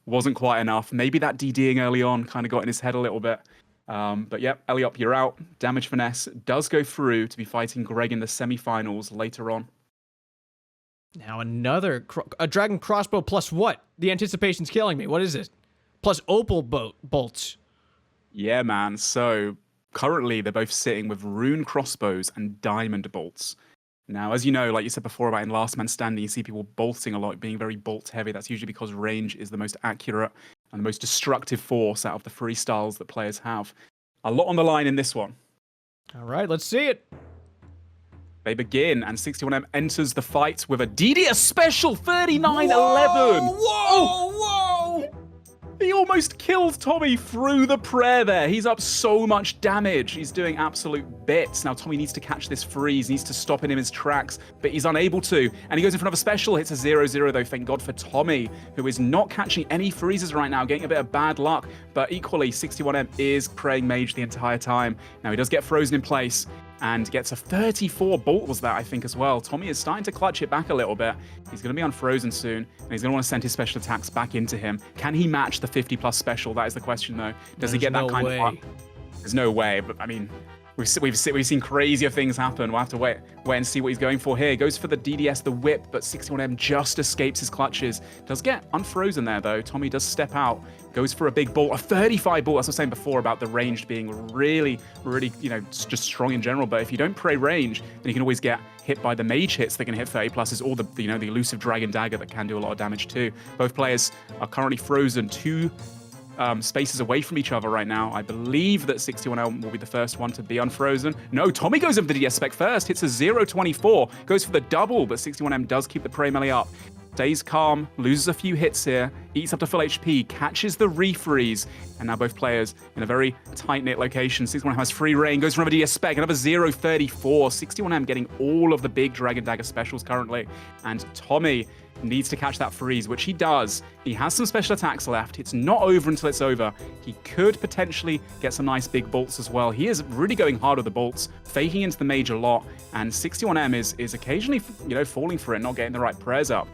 wasn't quite enough. Maybe that DDing early on kind of got in his head a little bit. But yep, Elliot, you're out. Damage finesse does go through to be fighting Greg in the semi-finals later on.
Now another a dragon crossbow plus what? The anticipation's killing me. What is it? Plus opal bolts.
Yeah, man. So currently they're both sitting with rune crossbows and diamond bolts. Now, as you know, like you said before about in Last Man Standing, you see people bolting a lot, being very bolt heavy. That's usually because range is the most accurate and the most destructive force out of the free styles that players have. A lot on the line in this one.
All right, let's see it.
They begin, and 61M enters the fight with a DDS special 39-11.
Whoa!
He almost killed Tommy through the prayer there. He's up so much damage. He's doing absolute bits. Now, Tommy needs to catch this freeze, needs to stop him in his tracks, but he's unable to. And he goes in for another special, hits a 0-0 though. Thank God for Tommy, who is not catching any freezes right now, getting a bit of bad luck. But equally, 61M is praying mage the entire time. Now, he does get frozen in place and gets a 34 bolt was that, I think, as well. Tommy is starting to clutch it back a little bit. He's going to be unfrozen soon, and he's going to want to send his special attacks back into him. Can he match the 50+ special? That is the question, though. Does he get that kind of luck? There's no way, but I mean, we've seen crazier things happen. We'll have to wait and see what he's going for here. He goes for the DDS, the whip, but 61M just escapes his clutches. Does get unfrozen there, though. Tommy does step out, goes for a big bolt, a 35 bolt. That's what I was saying before about the range being really, you know, just strong in general. But if you don't pray range, then you can always get hit by the mage hits that can hit 30+, or the, you know, the elusive dragon dagger that can do a lot of damage too. Both players are currently frozen 2 spaces away from each other right now. I believe that 61M will be the first one to be unfrozen. No, Tommy goes over the DS spec first, hits a 0.24, goes for the double, but 61M does keep the prey melee up. Stays calm, loses a few hits here, eats up to full HP, catches the refreeze, and now both players in a very tight-knit location. 61M has free reign, goes for another DS spec, another 0.34. 61M getting all of the big Dragon Dagger specials currently, and Tommy needs to catch that freeze, which he does. He has some special attacks left. It's not over until it's over. He could potentially get some nice big bolts as well. He is really going hard with the bolts, faking into the mage a lot, and 61M is occasionally, falling for it, not getting the right prayers up.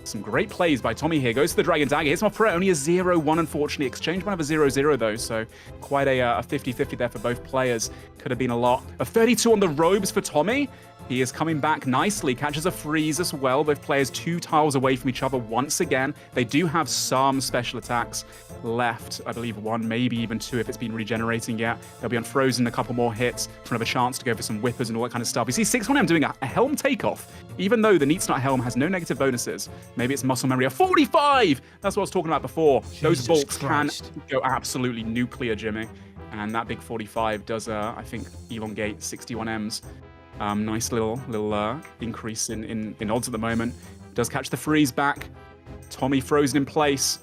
Some great plays by Tommy here. Goes to the Dragon Dagger. Hits my prayer, only a 0-1, unfortunately. Exchange might have a 0-0 though, so quite a 50-50 there for both players. Could have been a lot. A 32 on the robes for Tommy. He is coming back nicely, catches a freeze as well. Both players 2 tiles away from each other once again. They do have some special attacks left. I believe 1, maybe even 2 if it's been regenerating yet. They'll be unfrozen, a couple more hits for another chance to go for some whippers and all that kind of stuff. You see 61M doing a helm takeoff, even though the Neat Snot helm has no negative bonuses. Maybe it's muscle memory. A 45! That's what I was talking about before. Those bolts can go absolutely nuclear, Jimmy. And that big 45 does, I think, elongate 61M's. Nice little increase in odds at the moment. Does catch the freeze back. Tommy frozen in place.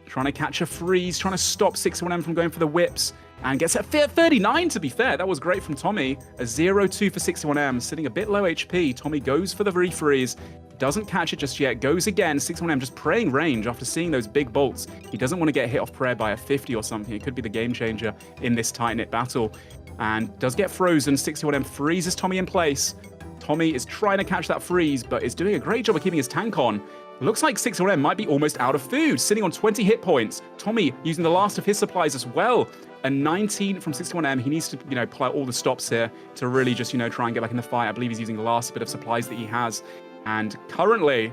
Trying to catch a freeze. Trying to stop 61M from going for the whips. And gets at 39, to be fair. That was great from Tommy. A 0-2 for 61M. Sitting a bit low HP. Tommy goes for the refreeze. Doesn't catch it just yet. Goes again. 61M just praying range after seeing those big bolts. He doesn't want to get hit off prayer by a 50 or something. It could be the game changer in this tight-knit battle. And does get frozen. 61M freezes Tommy in place. Tommy is trying to catch that freeze, but is doing a great job of keeping his tank on. Looks like 61M might be almost out of food, sitting on 20 hit points. Tommy using the last of his supplies as well. A 19 from 61M. He needs to, pull out all the stops here to really just, try and get back in the fight. I believe he's using the last bit of supplies that he has. And currently,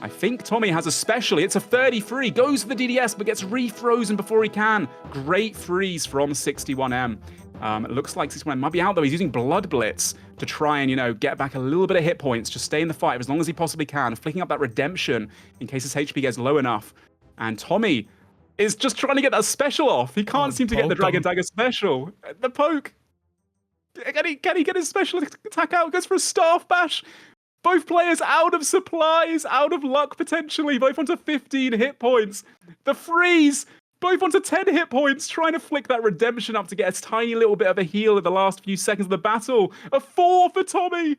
I think Tommy has a special. It's a 33. Goes for the DDS, but gets refrozen before he can. Great freeze from 61M. It looks like 61M might be out, though. He's using Blood Blitz to try and, get back a little bit of hit points, just stay in the fight as long as he possibly can, flicking up that redemption in case his HP gets low enough. And Tommy is just trying to get that special off. He can't seem to get the Dragon Dagger special. The poke. Can he get his special attack out? Goes for a Staff Bash. Both players out of supplies, out of luck potentially, both onto 15 hit points. The freeze. Both onto 10 hit points, trying to flick that redemption up to get a tiny little bit of a heal in the last few seconds of the battle. A 4 for Tommy.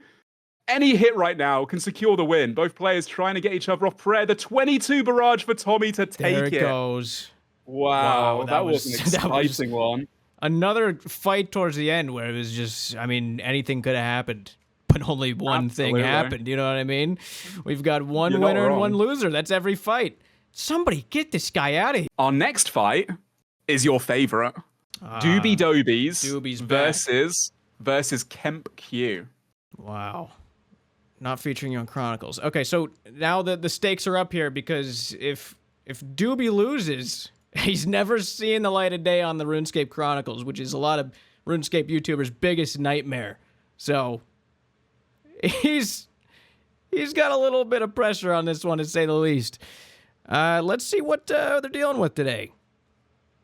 Any hit right now can secure the win. Both players trying to get each other off prayer. The 22 barrage for Tommy to take it.
There it goes.
Wow, that was an exciting one.
Another fight towards the end where it was just, anything could have happened. But only one thing happened, you know what I mean? We've got one winner and one loser. That's every fight. Somebody get this guy out of here.
Our next fight is your favorite. Doobie Dobies versus KempQ.
Wow. Not featuring you on Chronicles. Okay, so now the stakes are up here because if Doobie loses, he's never seen the light of day on the RuneScape Chronicles, which is a lot of RuneScape YouTubers' biggest nightmare. So he's got a little bit of pressure on this one, to say the least. Let's see what they're dealing with today.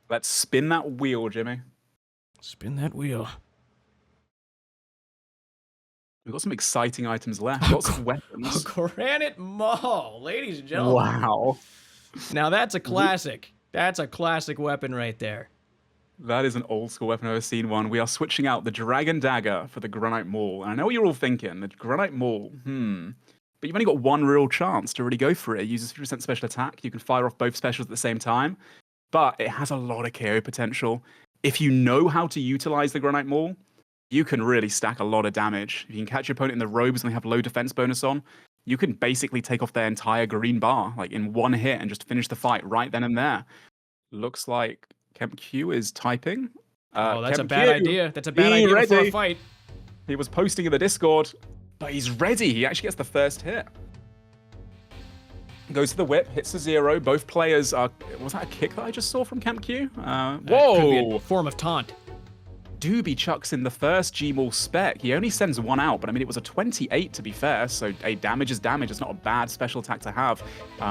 Let's spin that wheel, Jimmy.
Spin that wheel.
We've got some exciting items left. Lots of weapons.
Granite Maul, ladies and gentlemen.
Wow.
Now that's a classic. That's a classic weapon right there.
That is an old school weapon. I've ever seen one. We are switching out the Dragon Dagger for the Granite Maul. And I know what you're all thinking. The Granite Maul, But you've only got one real chance to really go for it. It uses 50% special attack. You can fire off both specials at the same time. But it has a lot of KO potential. If you know how to utilize the Granite Maul, you can really stack a lot of damage. If you can catch your opponent in the robes and they have low defense bonus on, you can basically take off their entire green bar in one hit and just finish the fight right then and there. Looks like KempQ is typing.
Oh, that's a bad idea. That's a bad idea for a fight.
He was posting in the Discord, but he's ready. He actually gets the first hit. Goes to the whip, hits the 0. Both players are... Was that a kick that I just saw from KempQ? Whoa!
Could be a form of taunt.
Doobie chucks in the first G-Maul spec. He only sends one out, but it was a 28 to be fair, so a damage is damage. It's not a bad special attack to have.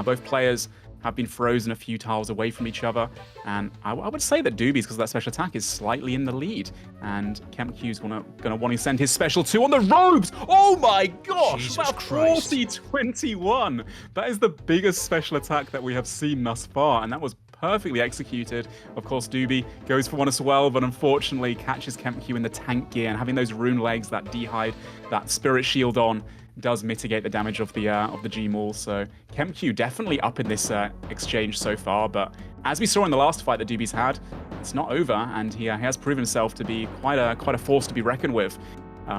Both players have been frozen a few tiles away from each other. And I would say that Doobies, because of that special attack, is slightly in the lead. And KempQ's gonna want to send his special 2 on the robes. Oh my gosh!
Jesus
That
Christ.
40-21. That is the biggest special attack that we have seen thus far, and that was perfectly executed. Of course, Doobie goes for one as well, but unfortunately catches KempQ in the tank gear, and having those rune legs, that dehide, that spirit shield on, does mitigate the damage of the G-Maul. So KempQ definitely up in this exchange so far, but as we saw in the last fight that Doobie's had, it's not over, and he has proven himself to be quite a force to be reckoned with.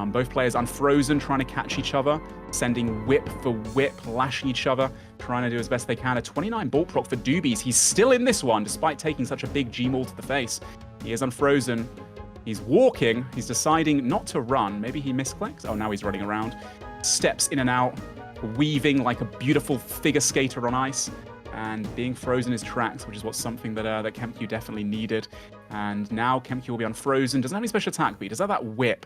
Both players unfrozen, trying to catch each other, sending whip for whip, lashing each other, trying to do as best they can. A 29 bolt proc for Doobies. He's still in this one, despite taking such a big G-Maul to the face. He is unfrozen. He's walking. He's deciding not to run. Maybe he misclicks. Oh, now he's running around. Steps in and out, weaving like a beautiful figure skater on ice, and being frozen in his tracks, which is something that KempQ definitely needed. And now KempQ will be unfrozen. Doesn't have any special attack, but he does have that whip.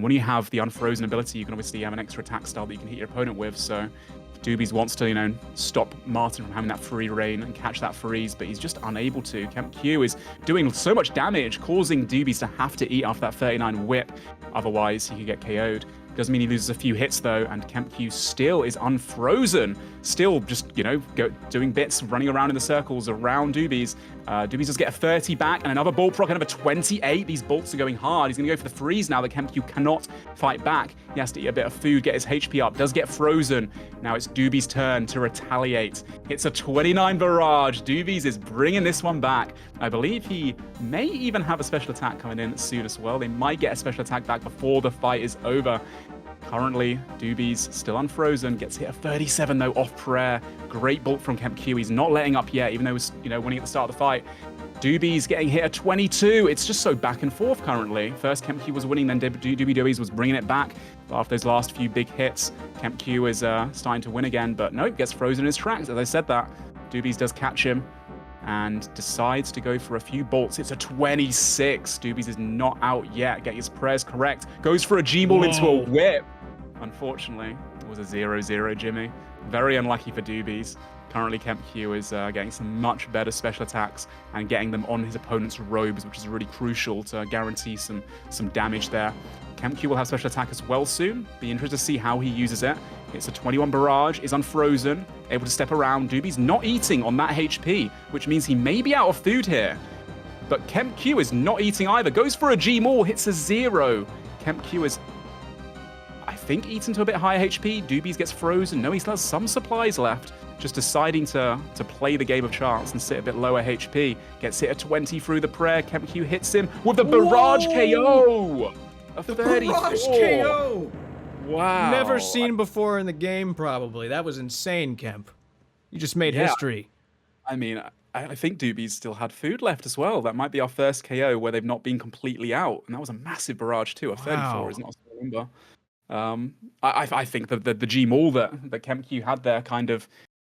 When you have the unfrozen ability, you can obviously have an extra attack style that you can hit your opponent with. So Doobies wants to, stop Martin from having that free reign and catch that freeze, but he's just unable to. KempQ is doing so much damage, causing Doobies to have to eat after that 39 whip. Otherwise, he could get KO'd. Doesn't mean he loses a few hits though, and KempQ still is unfrozen. Still just, doing bits, running around in the circles around Doobies. Doobies does get a 30 back, and another bolt proc, another 28. These bolts are going hard. He's gonna go for the freeze now that KempQ cannot fight back. He has to eat a bit of food, get his HP up, does get frozen. Now it's Doobies' turn to retaliate. It's a 29 barrage. Doobies is bringing this one back. I believe he may even have a special attack coming in soon as well. They might get a special attack back before the fight is over. Currently, Doobies still unfrozen, gets hit a 37 though off prayer. Great bolt from KempQ. He's not letting up yet, even though he was winning at the start of the fight. Doobies getting hit a 22. It's just so back and forth currently. First KempQ was winning, then Doobies was bringing it back. But after those last few big hits, KempQ is starting to win again, but no, gets frozen in his tracks. As I said that, Doobies does catch him and decides to go for a few bolts. It's a 26. Doobies is not out yet. Get his prayers correct. Goes for a G-Maul into a whip. Unfortunately, it was a 0-0, Jimmy. Very unlucky for Doobies. Currently, KempQ is getting some much better special attacks and getting them on his opponent's robes, which is really crucial to guarantee some damage there. KempQ will have special attack as well soon. Be interested to see how he uses it. It's a 21 barrage, is unfrozen, able to step around. Doobies not eating on that HP, which means he may be out of food here. But KempQ is not eating either. Goes for a G-Maul, hits a 0. KempQ is, I think, eaten to a bit higher HP. Doobies gets frozen. No, he still has some supplies left. Just deciding to play the game of chance and sit a bit lower HP. Gets hit a 20 through the prayer. KempQ hits him with the barrage KO. A 34.
Barrage KO.
Wow.
Never seen before in the game, probably. That was insane, Kemp. You just made history.
I mean, I think Doobies still had food left as well. That might be our first KO where they've not been completely out. And that was a massive barrage too. A 34 is not a small number. I think the G-Maul that KempQ had there kind of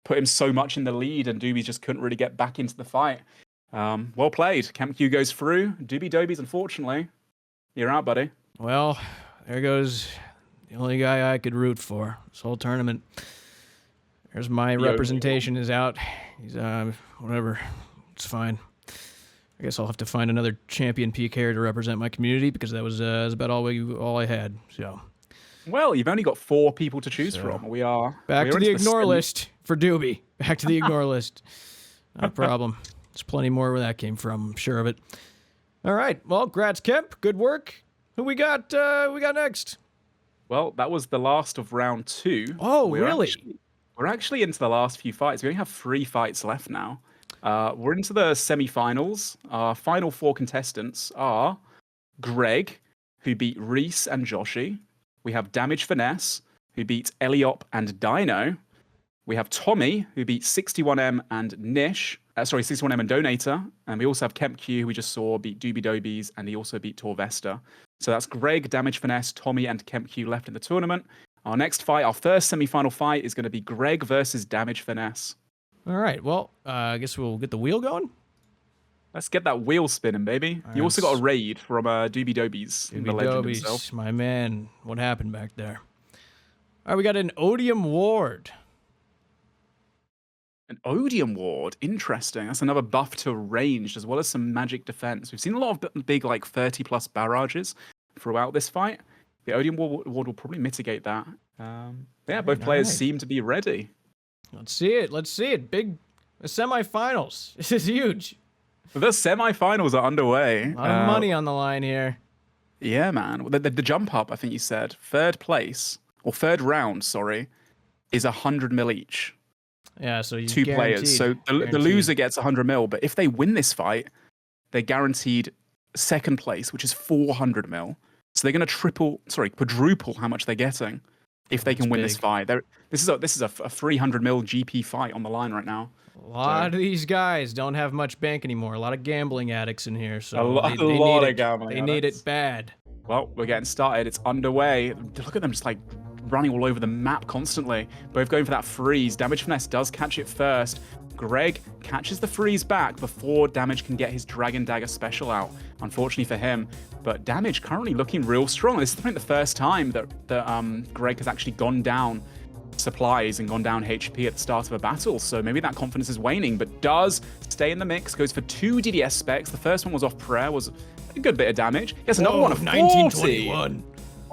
put him so much in the lead, and Doobies just couldn't really get back into the fight. Well played. KempQ goes through. Doobies, unfortunately, you're out, buddy.
Well, there goes the only guy I could root for this whole tournament. There's my representation is out. He's whatever. It's fine. I guess I'll have to find another champion PK to represent my community, because that was about all I had. So.
Well, you've only got 4 people to choose from. We are
back to the ignore list for Doobie. Back to the ignore list. Not a problem. There's plenty more where that came from. I'm sure of it. All right. Well, grats, Kemp. Good work. Who we got? We got next.
Well, that was the last of round 2.
Oh, really?
We're actually into the last few fights. We only have 3 fights left now. We're into the semi-finals. Our final 4 contestants are Greg, who beat Reese and Joshi. We have Damage Finesse, who beat Eliop and Dino. We have Tommy, who beat 61M and Nish. 61M and Donator. And we also have KempQ, who we just saw beat Dobies, and he also beat Torvesta. So that's Greg, Damage Finesse, Tommy, and KempQ left in the tournament. Our next fight, our first semi-final fight, is going to be Greg versus Damage Finesse.
All right. Well, I guess we'll get the wheel going.
Let's get that wheel spinning, baby. You also got a raid from Dobies in the legend himself.
My man. What happened back there? All right, we got an Odium Ward.
An Odium Ward, interesting. That's another buff to ranged as well as some magic defense. We've seen a lot of big like 30+ barrages throughout this fight. The Odium Ward will probably mitigate that. Yeah, both players seem to be ready.
Let's see it. Let's see it. Big semifinals. This is huge.
The semifinals are underway.
A lot of money on the line here.
Yeah, man. The jump up, I think you said, third place, or third round, sorry, is 100 mil each.
Yeah, so you
two players. So the loser gets 100 mil, but if they win this fight, they're guaranteed second place, which is 400 mil. So they're going to quadruple how much they're getting if they can win this fight. This is a 300 mil GP fight on the line right now.
A lot of these guys don't have much bank anymore. A lot of gambling addicts in here. So
a lot of gambling
They need it bad.
Well, we're getting started. It's underway. Look at them just like running all over the map constantly. Both going for that freeze. Damage Finesse does catch it first. Greg catches the freeze back before Damage can get his Dragon Dagger special out. Unfortunately for him. But Damage currently looking real strong. This is the first time that Greg has actually gone down supplies and gone down HP at the start of a battle. So maybe that confidence is waning, but does stay in the mix. Goes for 2 DDS specs. The first one was off prayer, was a good bit of damage. He has another one of 1921.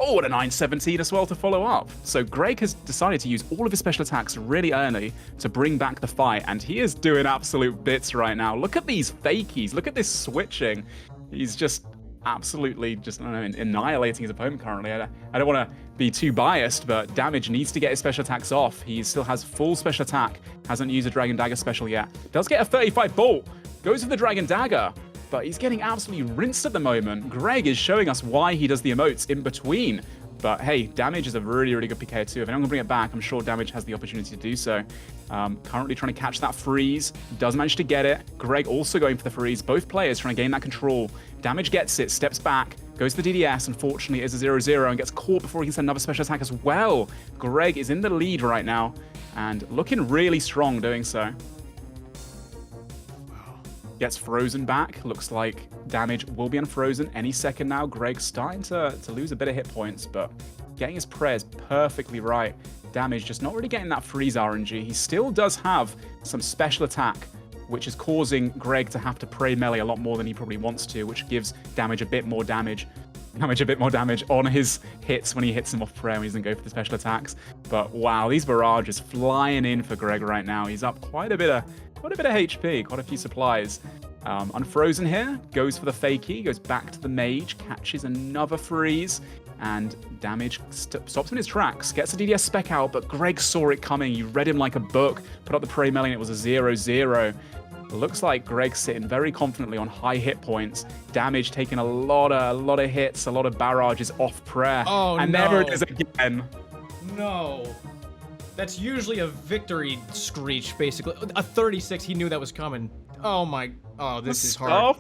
Oh, and a 917 as well to follow up. So Greg has decided to use all of his special attacks really early to bring back the fight, and he is doing absolute bits right now. Look at these fakies. Look at this switching. He's just absolutely just annihilating his opponent currently. I don't want to be too biased, but Damage needs to get his special attacks off. He still has full special attack. Hasn't used a Dragon Dagger special yet. Does get a 35 bolt. Goes for the Dragon Dagger. But he's getting absolutely rinsed at the moment. Greg is showing us why he does the emotes in between. But hey, Damage is a really, really good PK too. If anyone can bring it back, I'm sure Damage has the opportunity to do so. Currently trying to catch that freeze. Does manage to get it. Greg also going for the freeze. Both players trying to gain that control. Damage gets it, steps back, goes to the DDS. Unfortunately, it is a 0-0 and gets caught before he can send another special attack as well. Greg is in the lead right now and looking really strong doing so. Gets frozen back. Looks like Damage will be unfrozen any second now. Greg's starting to lose a bit of hit points, but getting his prayers perfectly right. Damage just not really getting that freeze RNG. He still does have some special attack, which is causing Greg to have to pray melee a lot more than he probably wants to, which gives Damage a bit more damage. A bit more damage on his hits when he hits them off prayer when he doesn't go for the special attacks. But wow, these barrages flying in for Greg right now. He's up quite a bit of HP, quite a few supplies. Unfrozen here, goes for the fakie, goes back to the mage, catches another freeze, and Damage stops in his tracks, gets a DDS spec out, but Greg saw it coming. He read him like a book, put up the pray melee, and it was a 0-0. Looks like Greg's sitting very confidently on high hit points. Damage taking a lot of hits, a lot of barrages off prayer.
Oh,
and
no.
there it is again.
No. That's usually a victory screech, basically. A 36, he knew that was coming. Oh my, this is hard.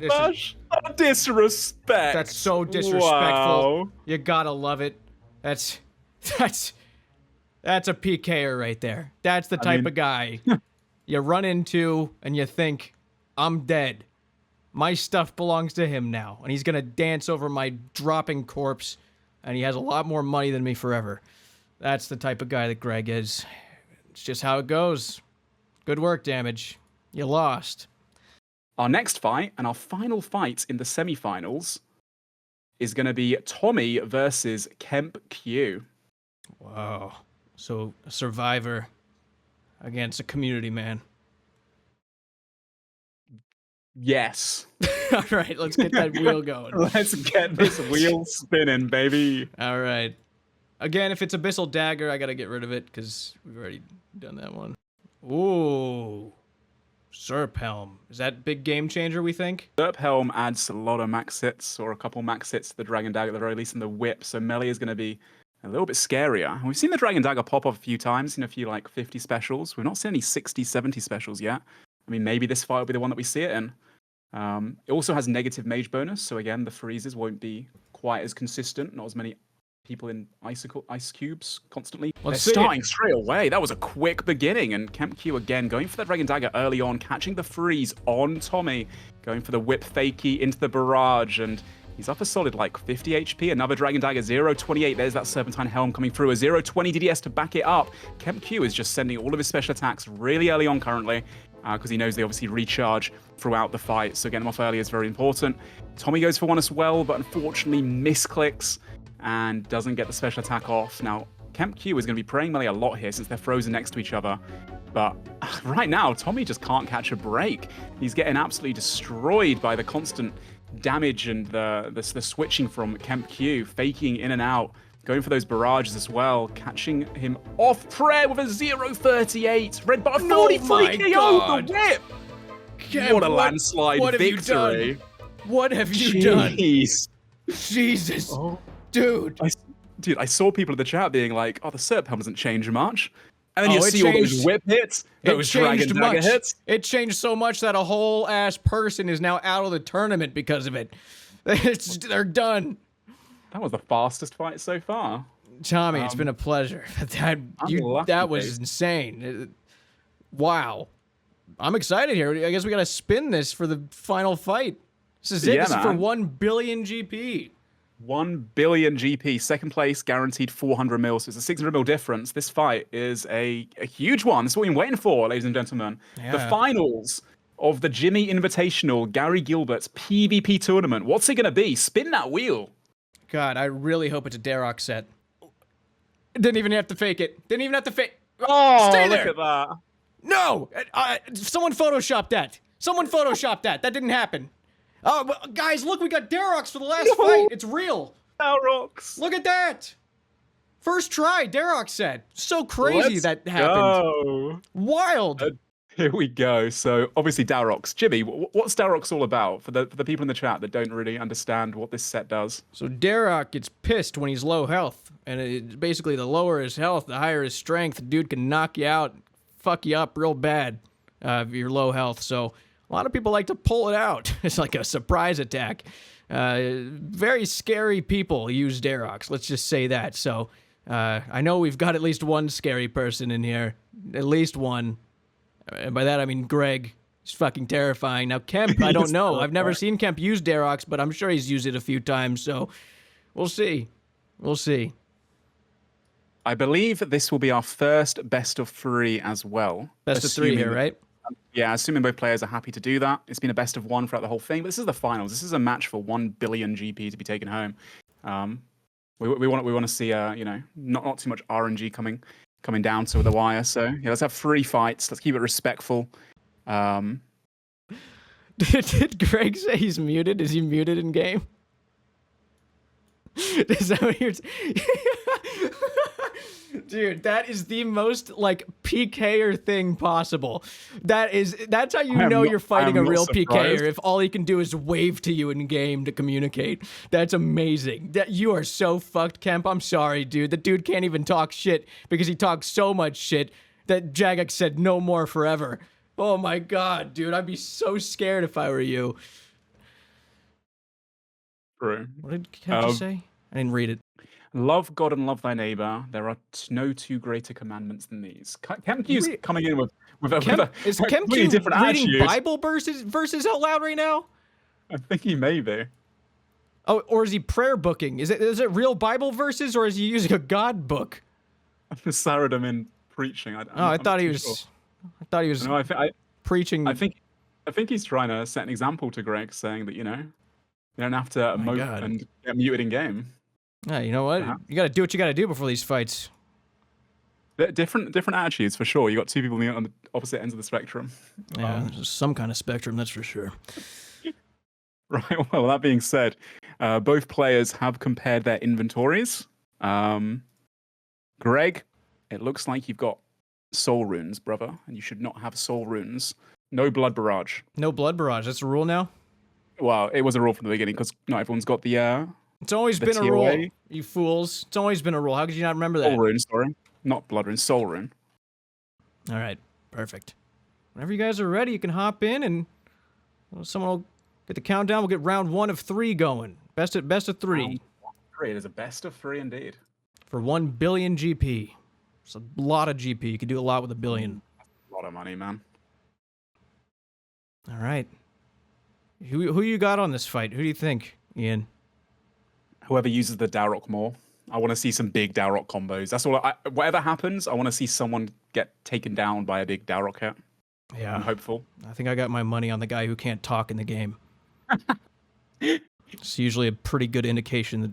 Disrespect.
That's so disrespectful. Wow. You gotta love it. That's a PKer right there. That's the type of guy you run into and you think, I'm dead. My stuff belongs to him now. And he's gonna dance over my dropping corpse, and he has a lot more money than me forever. That's the type of guy that Greg is. It's just how it goes. Good work, Damage. You lost.
Our next fight, and our final fight in the semifinals, is going to be Tommy versus KempQ.
Wow. So, a survivor against a community man.
Yes.
All right, let's get that wheel going.
Let's get this wheel spinning, baby.
All right. Again, if it's Abyssal Dagger, I got to get rid of it because we've already done that one. Ooh. Serp Helm. Is that big game changer, we think?
Serp Helm adds a lot of max hits, or a couple max hits to the Dragon Dagger at the very least, in the whip, so melee is going to be a little bit scarier. We've seen the Dragon Dagger pop off a few times, in a few like 50 specials. We've not seen any 60, 70 specials yet. I mean, maybe this fight will be the one that we see it in. It also has negative mage bonus, so again, the freezes won't be quite as consistent, not as many people in ice cubes constantly. They're starting straight away. That was a quick beginning, and KempQ again going for that Dragon Dagger early on, catching the freeze on Tommy, going for the whip fakie into the barrage, and He's up a solid like 50 HP. Another Dragon Dagger, 0-28. There's that Serpentine Helm coming through. A 0-20 DDS to back it up. KempQ is just sending all of his special attacks really early on currently because he knows they obviously recharge throughout the fight. So getting them off early is very important. Tommy goes for one as well, but unfortunately misclicks and doesn't get the special attack off. Now, KempQ is going to be praying melee a lot here since they're frozen next to each other. But right now, Tommy just can't catch a break. He's getting absolutely destroyed by the constant damage and the switching from KempQ, faking in and out, going for those barrages as well, catching him off prayer with a 0-38. Red bar 43 KO, the whip!
Kemp,
what a landslide
what
victory.
What have you done?
Jesus.
Dude.
I saw people in the chat being like, oh, the Serp helm doesn't change much. And then you
it
see all those
changed-
whip hits, those Dragon Dagger hits.
It changed so much that a whole ass person is now out of the tournament because of it. They're done.
That was the fastest fight so far.
Tommy, it's been a pleasure. That was insane. Wow. I'm excited here. I guess we gotta spin this for the final fight. This is it.
Yeah,
this is for
man.
1 billion GP.
1 billion GP, second place, guaranteed 400 mil. So it's a 600 mil difference. This fight is a huge one. This is what we've been waiting for, ladies and gentlemen.
Yeah.
The finals of the Jimmy Invitational, Gary Gilbert's PvP tournament. What's it going to be? Spin that wheel.
God, I really hope it's a Darok set. Didn't even have to fake it. Didn't even have to fake.
Oh,
Stay
look
there.
at that.
No! Someone photoshopped that. Someone photoshopped that. That didn't happen. Oh, guys, look, we got Darox for the last fight. It's real.
Darox.
Look at that. First try, Darox said. So crazy that happened.
Go.
Wild.
Here we go. So obviously Darox. Jimmy, what's Darox all about for the people in the chat that don't really understand what this set does?
So Darok gets pissed when he's low health. And basically the lower his health, the higher his strength. The dude can knock you out, fuck you up real bad if you're low health. So a lot of people like to pull it out. It's like a surprise attack. Very scary people use Darox. Let's just say that. So I know we've got at least one scary person in here. At least one. And by that I mean Greg. He's fucking terrifying. Now Kemp, I don't know. I've never seen Kemp use Darox, but I'm sure he's used it a few times. So we'll see. We'll see.
I believe this will be our first best of 3 as well.
Best of 3 here, right?
Yeah, assuming both players are happy to do that. It's been a best of 1 throughout the whole thing, but this is the finals. This is a match for 1 billion GP to be taken home. We want to see you know, not too much RNG coming down to the wire. So yeah, let's have 3 fights. Let's keep it respectful.
Did Greg say he's muted? Is he muted in game? Is that what you're Dude, that is the most like PKer thing possible. That's how you know you're fighting a real PKer, if all he can do is wave to you in game to communicate. That's amazing. That you are so fucked, Kemp. I'm sorry, dude. The dude can't even talk shit because he talks so much shit that Jagex said no more forever. Oh my god, dude. I'd be so scared if I were you.
True.
What did Kemp say? I didn't read it.
Love God and love thy neighbor. There are no 2 greater commandments than these. KempQ's coming in with a completely different
reading
attitude.
Bible verses out loud right now?
I think he may be.
Oh, or is he prayer booking? Is it real Bible verses, or is he using a God book?
Saradam in preaching.
I thought he was
No,
preaching.
I think he's trying to set an example to Greg, saying that, you know, you don't have to emote and get muted in game.
Yeah, you know what? You got to do what you got to do before these fights.
Different attitudes for sure. You got 2 people on the opposite ends of the spectrum.
Yeah, there's some kind of spectrum, that's for sure.
Right. Well, that being said, both players have compared their inventories. Greg, it looks like you've got soul runes, brother, and you should not have soul runes. No blood barrage.
No blood barrage. That's a rule now.
Well, it was a rule from the beginning because not everyone's got the.
It's always been a rule, you fools. It's always been a rule. How could you not remember that?
Soul rune, sorry. Not blood rune, soul rune.
All right, perfect. Whenever you guys are ready, you can hop in and someone will get the countdown. We'll get round 1 of 3 going. Best of 3.
Great, it is a best of 3 indeed.
For 1 billion GP. It's a lot of GP. You can do a lot with a billion.
A lot of money, man.
All right. Who you got on this fight? Who do you think, Ian?
Whoever uses the Darok more. I want to see some big Darok combos. That's all. Whatever happens, I want to see someone get taken down by a big Darok hit.
Yeah.
I'm hopeful.
I think I got my money on the guy who can't talk in the game. It's usually a pretty good indication that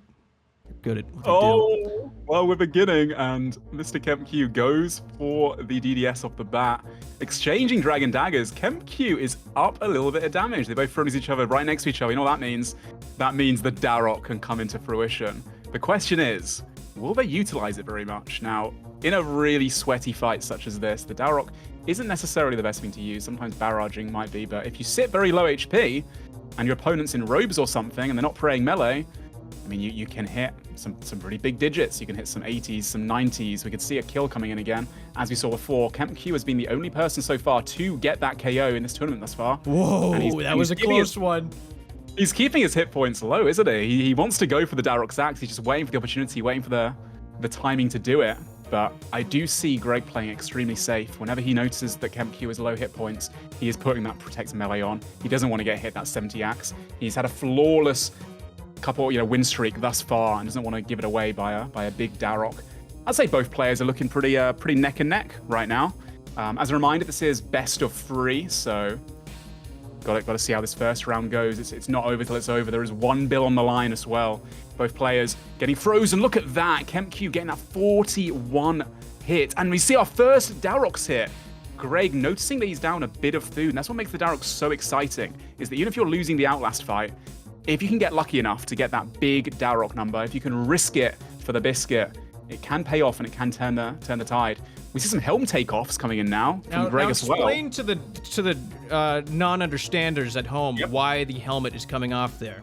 you're good at what they do.
Well, we're beginning, and Mr. KempQ goes for the DDS off the bat. Exchanging Dragon Daggers, KempQ is up a little bit of damage. They both thrown each other right next to each other. You know what that means? That means the Darok can come into fruition. The question is, will they utilize it very much? Now, in a really sweaty fight such as this, the Darok isn't necessarily the best thing to use. Sometimes barraging might be, but if you sit very low HP and your opponent's in robes or something and they're not praying melee, I mean, you can hit some pretty big digits. You can hit some 80s, some 90s. We could see a kill coming in again. As we saw before, KempQ has been the only person so far to get that KO in this tournament thus far.
Whoa, that was a close one.
He's keeping his hit points low, isn't he? He wants to go for the Darok's axe. He's just waiting for the opportunity, waiting for the timing to do it. But I do see Greg playing extremely safe. Whenever he notices that KempQ has low hit points, he is putting that protect melee on. He doesn't want to get hit that 70 axe. He's had a flawless win streak thus far and doesn't want to give it away by a big Darok. I'd say both players are looking pretty neck and neck right now. As a reminder, this is best of 3, so got to see how this first round goes. It's not over till it's over. There is one bill on the line as well. Both players getting frozen. Look at that. KempQ getting that 41 hit. And we see our first Darok's hit. Greg noticing that he's down a bit of food. And that's what makes the Darok so exciting, is that even if you're losing the Outlast fight, if you can get lucky enough to get that big Darok number, if you can risk it for the biscuit, it can pay off and it can turn the tide. We see some helm takeoffs coming in now from Greg as well.
Explain to the non-understanders at home why the helmet is coming off there.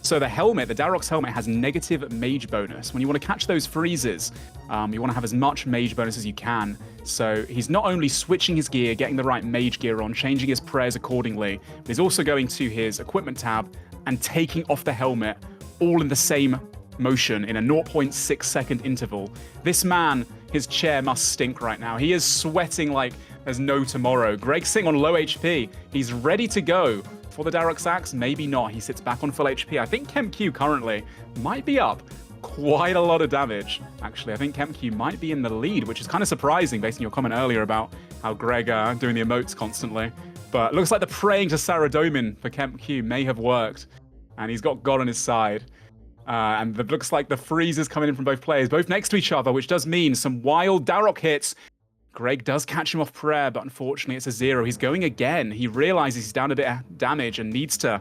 So the helmet, the Darok's helmet, has negative mage bonus. When you want to catch those freezes, you want to have as much mage bonus as you can. So he's not only switching his gear, getting the right mage gear on, changing his prayers accordingly, but he's also going to his equipment tab and taking off the helmet all in the same motion in a 0.6 second interval. This man, his chair must stink right now. He is sweating like there's no tomorrow. Greg's sitting on low HP. He's ready to go for the Darok's axe. Maybe not. He sits back on full HP. I think KempQ currently might be up quite a lot of damage. Actually, I think KempQ might be in the lead, which is kind of surprising based on your comment earlier about how Greg doing the emotes constantly. But looks like the praying to Saradomin for KempQ may have worked, and he's got God on his side. And it looks like the freezes coming in from both players, both next to each other, which does mean some wild Darok hits. Greg does catch him off prayer, but unfortunately it's a 0. He's going again. He realizes he's down a bit of damage and needs to,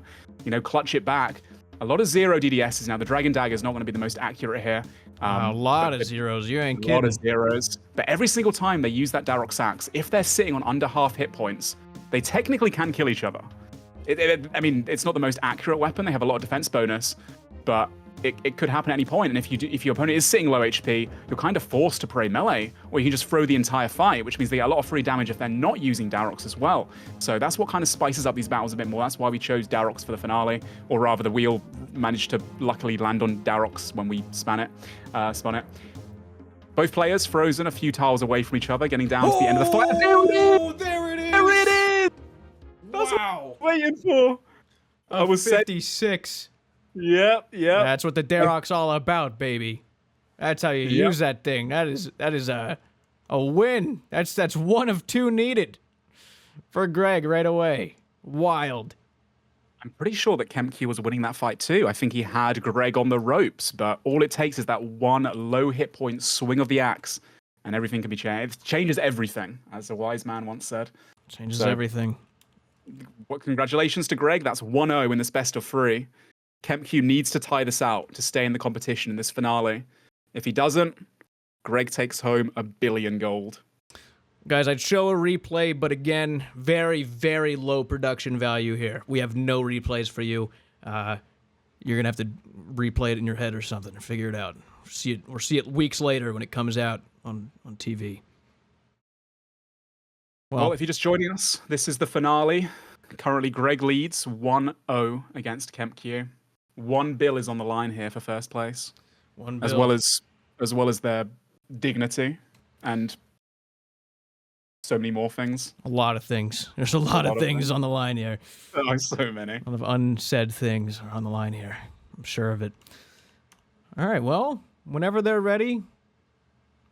clutch it back. A lot of 0 DDSs now. The Dragon Dagger is not going to be the most accurate here.
A lot of zeros. You ain't kidding.
A lot of zeros. But every single time they use that Darok's axe, if they're sitting on under half hit points, they technically can kill each other. I mean, it's not the most accurate weapon. They have a lot of defense bonus, but it could happen at any point. And if your opponent is sitting low HP, you're kind of forced to pray melee, or you can just throw the entire fight, which means they get a lot of free damage if they're not using Daroks as well. So that's what kind of spices up these battles a bit more. That's why we chose Daroks for the finale, or rather the wheel managed to luckily land on Daroks when we spun it. Both players frozen a few tiles away from each other, getting down to the end of the fight.
Oh, there it is!
There it is!
That's
what I was waiting for. I was
56.
Yep.
That's what the Darok's all about, baby. That's how you use that thing. That is a win. That's one of 2 needed for Greg right away. Wild.
I'm pretty sure that KempQ was winning that fight too. I think he had Greg on the ropes, but all it takes is that one low hit point swing of the axe, and everything can be changed. It changes everything, as a wise man once said.
Changes everything.
Well, congratulations to Greg. That's 1-0 in this best of 3. KempQ needs to tie this out to stay in the competition in this finale. If he doesn't, Greg takes home $1 billion gold.
Guys, I'd show a replay, but again, very, very low production value here. We have no replays for you. You're going to have to replay it in your head or something and figure it out. See it weeks later when it comes out on TV.
Well, if you're just joining us, this is the finale. Currently, Greg leads 1-0 against KempQ. $1 bill is on the line here for first place, as well as their dignity and so many more things.
A lot of things. There's a lot of things on the line here.
Oh, so many.
A lot of unsaid things are on the line here. I'm sure of it. All right, well, whenever they're ready,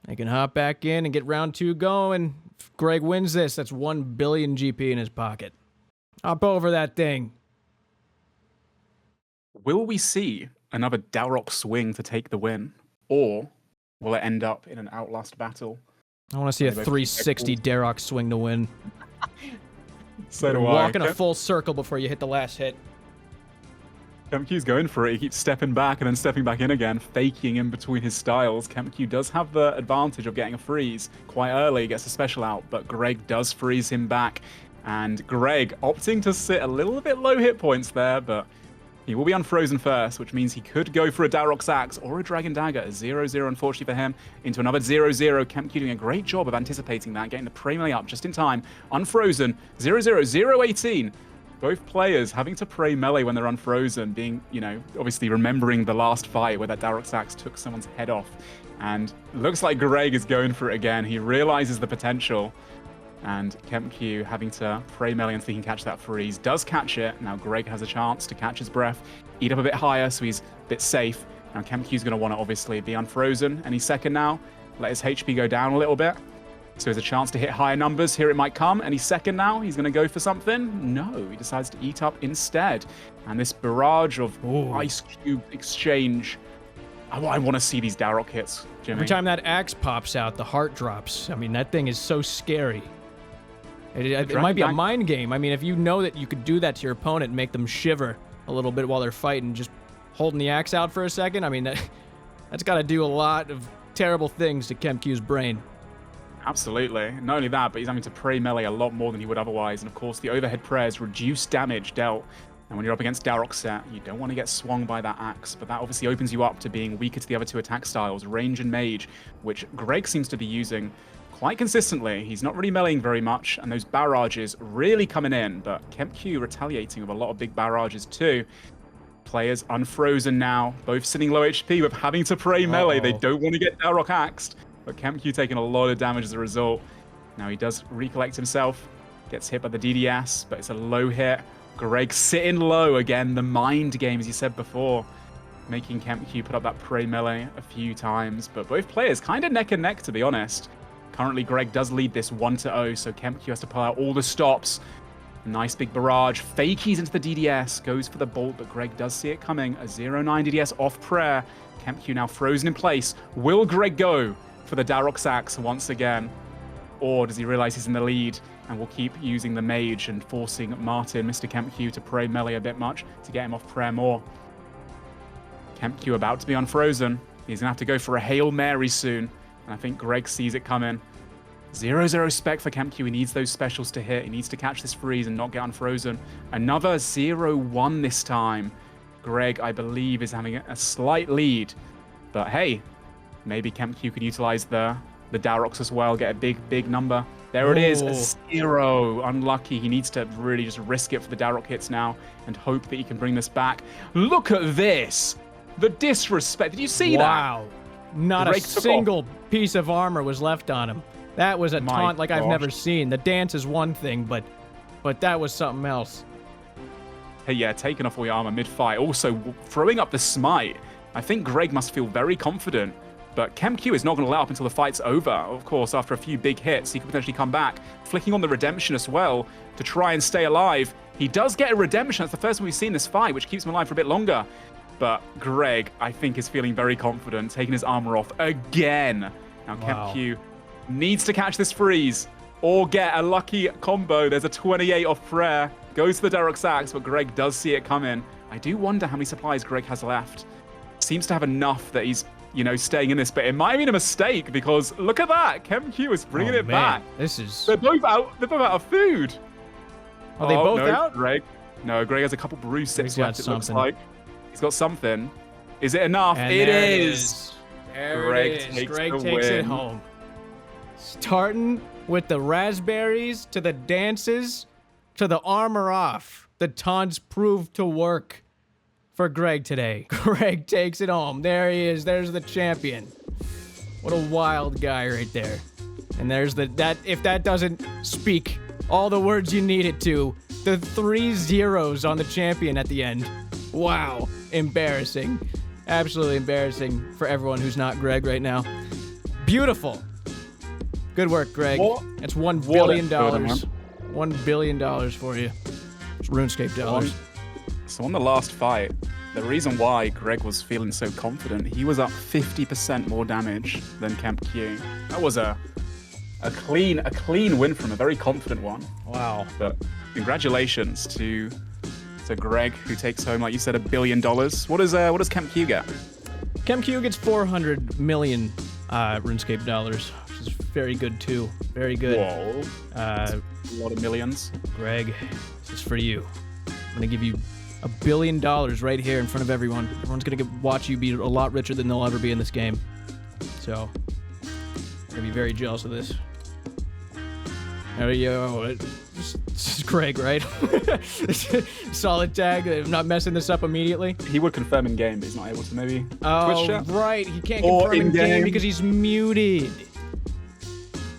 they can hop back in and get round 2 going. If Greg wins this, that's 1 billion GP in his pocket. Hop over that thing.
Will we see another Dalrock swing to take the win? Or will it end up in an Outlast battle?
I want to see a 360 Darrock swing to win.
So do I.
Walk in a full circle before you hit the last hit.
KempQ's going for it. He keeps stepping back and then stepping back in again, faking in between his styles. KempQ does have the advantage of getting a freeze quite early. He gets a special out, but Greg does freeze him back. And Greg opting to sit a little bit low hit points there, but he will be unfrozen first, which means he could go for a Dalrock's Axe or a Dragon Dagger. A 0-0, unfortunately for him, into another 0-0. KempQ doing a great job of anticipating that, getting the prey melee up just in time. Unfrozen, 0-0, 0-18. Both players having to pray melee when they're unfrozen, being, you know, obviously remembering the last fight where that Dalrock's Axe took someone's head off. And looks like Greg is going for it again. He realizes the potential. And KempQ having to pray melee until he can catch that freeze. Does catch it. Now Greg has a chance to catch his breath, eat up a bit higher so he's a bit safe. Now KempQ's going to want to obviously be unfrozen any second now. Let his HP go down a little bit. So there's a chance to hit higher numbers. Here it might come. Any second now, he's going to go for something. No, he decides to eat up instead. And this barrage of ice cube exchange. I want to see these Dalrock hits, Jimmy.
Every time that axe pops out, the heart drops. I mean, that thing is so scary. It might be a mind game. I mean, if you know that you could do that to your opponent and make them shiver a little bit while they're fighting, just holding the axe out for a second, I mean, that's got to do a lot of terrible things to KempQ's brain.
Absolutely. Not only that, but he's having to pray melee a lot more than he would otherwise. And of course, the overhead prayers reduce damage dealt. And when you're up against Dalrock set, you don't want to get swung by that axe. But that obviously opens you up to being weaker to the other 2 attack styles, range and mage, which Greg seems to be using quite consistently. He's not really meleeing very much, and those barrages really coming in. But KempQ retaliating with a lot of big barrages too. Players unfrozen now, both sitting low HP with having to pray melee. They don't want to get Dalrock axed. But KempQ taking a lot of damage as a result. Now he does recollect himself, gets hit by the DDS, but it's a low hit. Greg sitting low again, the mind game, as you said before, making KempQ put up that prey melee a few times. But both players kind of neck and neck, to be honest. Currently, Greg does lead this 1-0, so KempQ has to pull out all the stops. Nice big barrage, fakies into the DDS, goes for the bolt, but Greg does see it coming. A 0-9 DDS off prayer. KempQ now frozen in place. Will Greg go for the Dalrock's Axe once again? Or does he realize he's in the lead and will keep using the mage and forcing Martin, Mr. KempQ, to pray melee a bit much to get him off prayer more? KempQ about to be unfrozen. He's going to have to go for a Hail Mary soon. And I think Greg sees it coming. 0-0 spec for KempQ. He needs those specials to hit. He needs to catch this freeze and not get unfrozen. Another 0-1 this time. Greg, I believe, is having a slight lead. But hey, maybe KempQ could utilize the Dalrocks as well, get a big number. There it is, a 0. Unlucky. He needs to really just risk it for the Dalrock hits now and hope that he can bring this back. Look at this. The disrespect. Did you see that?
Wow. Not a single piece of armor was left on him. That was a taunt like I've never seen. The dance is one thing, but that was something else.
Hey, yeah, taking off all your armor mid-fight. Also, throwing up the smite. I think Greg must feel very confident. But KempQ is not going to let up until the fight's over. Of course, after a few big hits, he could potentially come back. Flicking on the redemption as well to try and stay alive. He does get a redemption. That's the first time we've seen this fight, which keeps him alive for a bit longer. But Greg, I think, is feeling very confident, taking his armor off again. Now, KempQ needs to catch this freeze or get a lucky combo. There's a 28 off prayer. Goes to the Dalrock's Axe, but Greg does see it coming. I do wonder how many supplies Greg has left. Seems to have enough that he's, you know, staying in this, but it might have been a mistake because look at that. KempQ is bringing it back.
This is...
They're both out of food.
Are they both out?
Greg. No, Greg has a couple brew sips left, it looks like. He's got something. Is it enough?
And
it is.
Greg takes it home. Starting with the raspberries to the dances to the armor off. The taunts proved to work for Greg today. Greg takes it home. There he is. There's the champion. What a wild guy right there. And there's if that doesn't speak all the words you need it to, the 3 zeros on the champion at the end. Wow. Embarrassing. Absolutely embarrassing for everyone who's not Greg right now. Beautiful. Good work, Greg.
What?
That's $1 billion. $1 billion for you. It's RuneScape dollars.
So on the last fight, the reason why Greg was feeling so confident, he was up 50% more damage than KempQ. That was a clean win from a very confident one.
Wow.
But congratulations to Greg, who takes home, like you said, $1 billion. What does KempQ get?
KempQ gets 400 million RuneScape dollars, which is very good too. Very good.
Whoa. A lot of millions.
Greg, this is for you. I'm gonna give you $1 billion right here in front of everyone. Everyone's gonna watch you be a lot richer than they'll ever be in this game. So, I'm gonna be very jealous of this. There you go. This is Greg, right? Solid tag. I'm not messing this up immediately.
He would confirm in game, but he's not able to. Maybe.
Oh,
Twitch chat?
Right. He can't
Or
confirm in game
in-game.
because he's muted.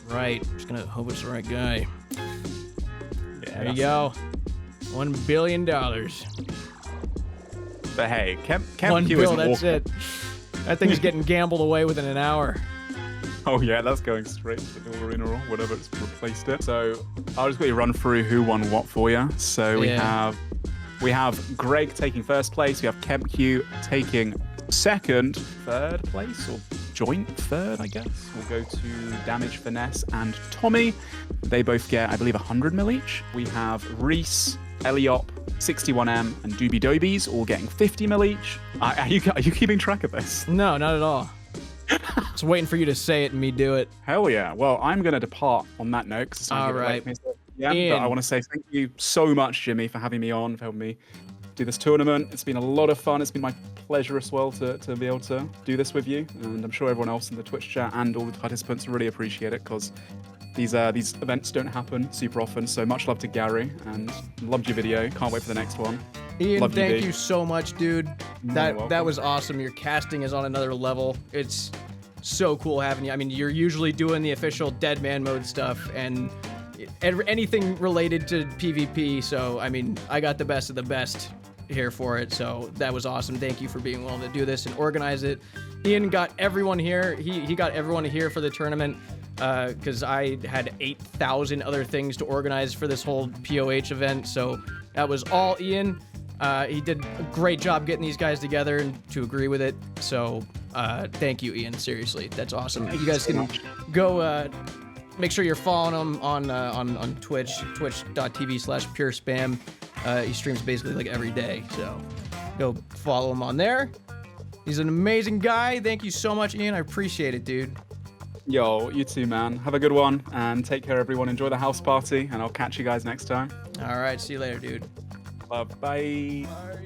Right. I'm just gonna hope it's the right guy.
Yeah,
There you go. $1 billion.
But hey, KempQ
$1 billion.
isn't
That's
awful.
it. That thing's getting gambled away within an hour.
Oh yeah, that's going straight to the Duel Arena or whatever it's replaced it. So I'll just quickly run through who won what for you. So we have Greg taking first place. We have KempQ taking second, third place or joint third, I guess. We'll go to Damage, Finesse, and Tommy. They both get, I believe, 100 mil each. We have Reese, Eliop, 61M, and Doobie Dobies all getting 50 mil each. Are you keeping track of this?
No, not at all. Just waiting for you to say it and me do it.
Hell yeah. Well, I'm going to depart on that note because it's time to get away from here. Yeah, but I want to say thank you so much, Jimmy, for having me on, for helping me do this tournament. It's been a lot of fun. It's been my pleasure as well to be able to do this with you. And I'm sure everyone else in the Twitch chat and all the participants really appreciate it because these events don't happen super often. So much love to Gary and loved your video. Can't wait for the next one.
Ian,
Love you,
thank
B.
you so much, dude. That
welcome.
was awesome. Your casting is on another level. It's so cool having you. I mean, you're usually doing the official dead man mode stuff and anything related to PvP. So, I mean, I got the best of the best here for it. So that was awesome. Thank you for being willing to do this and organize it. Ian got everyone here. He got everyone here for the tournament because I had 8,000 other things to organize for this whole POH event. So that was all Ian. He did a great job getting these guys together and to agree with it. So thank you, Ian. Seriously, that's awesome. You guys can go make sure you're following him on Twitch, twitch.tv/PureSpam. He streams basically like every day, so go follow him on there. He's an amazing guy. Thank you so much, Ian. I appreciate it, dude.
Yo, you too, man. Have a good one and take care, everyone. Enjoy the house party, and I'll catch you guys next time.
All right, see you later, dude.
Love. Bye.
Bye.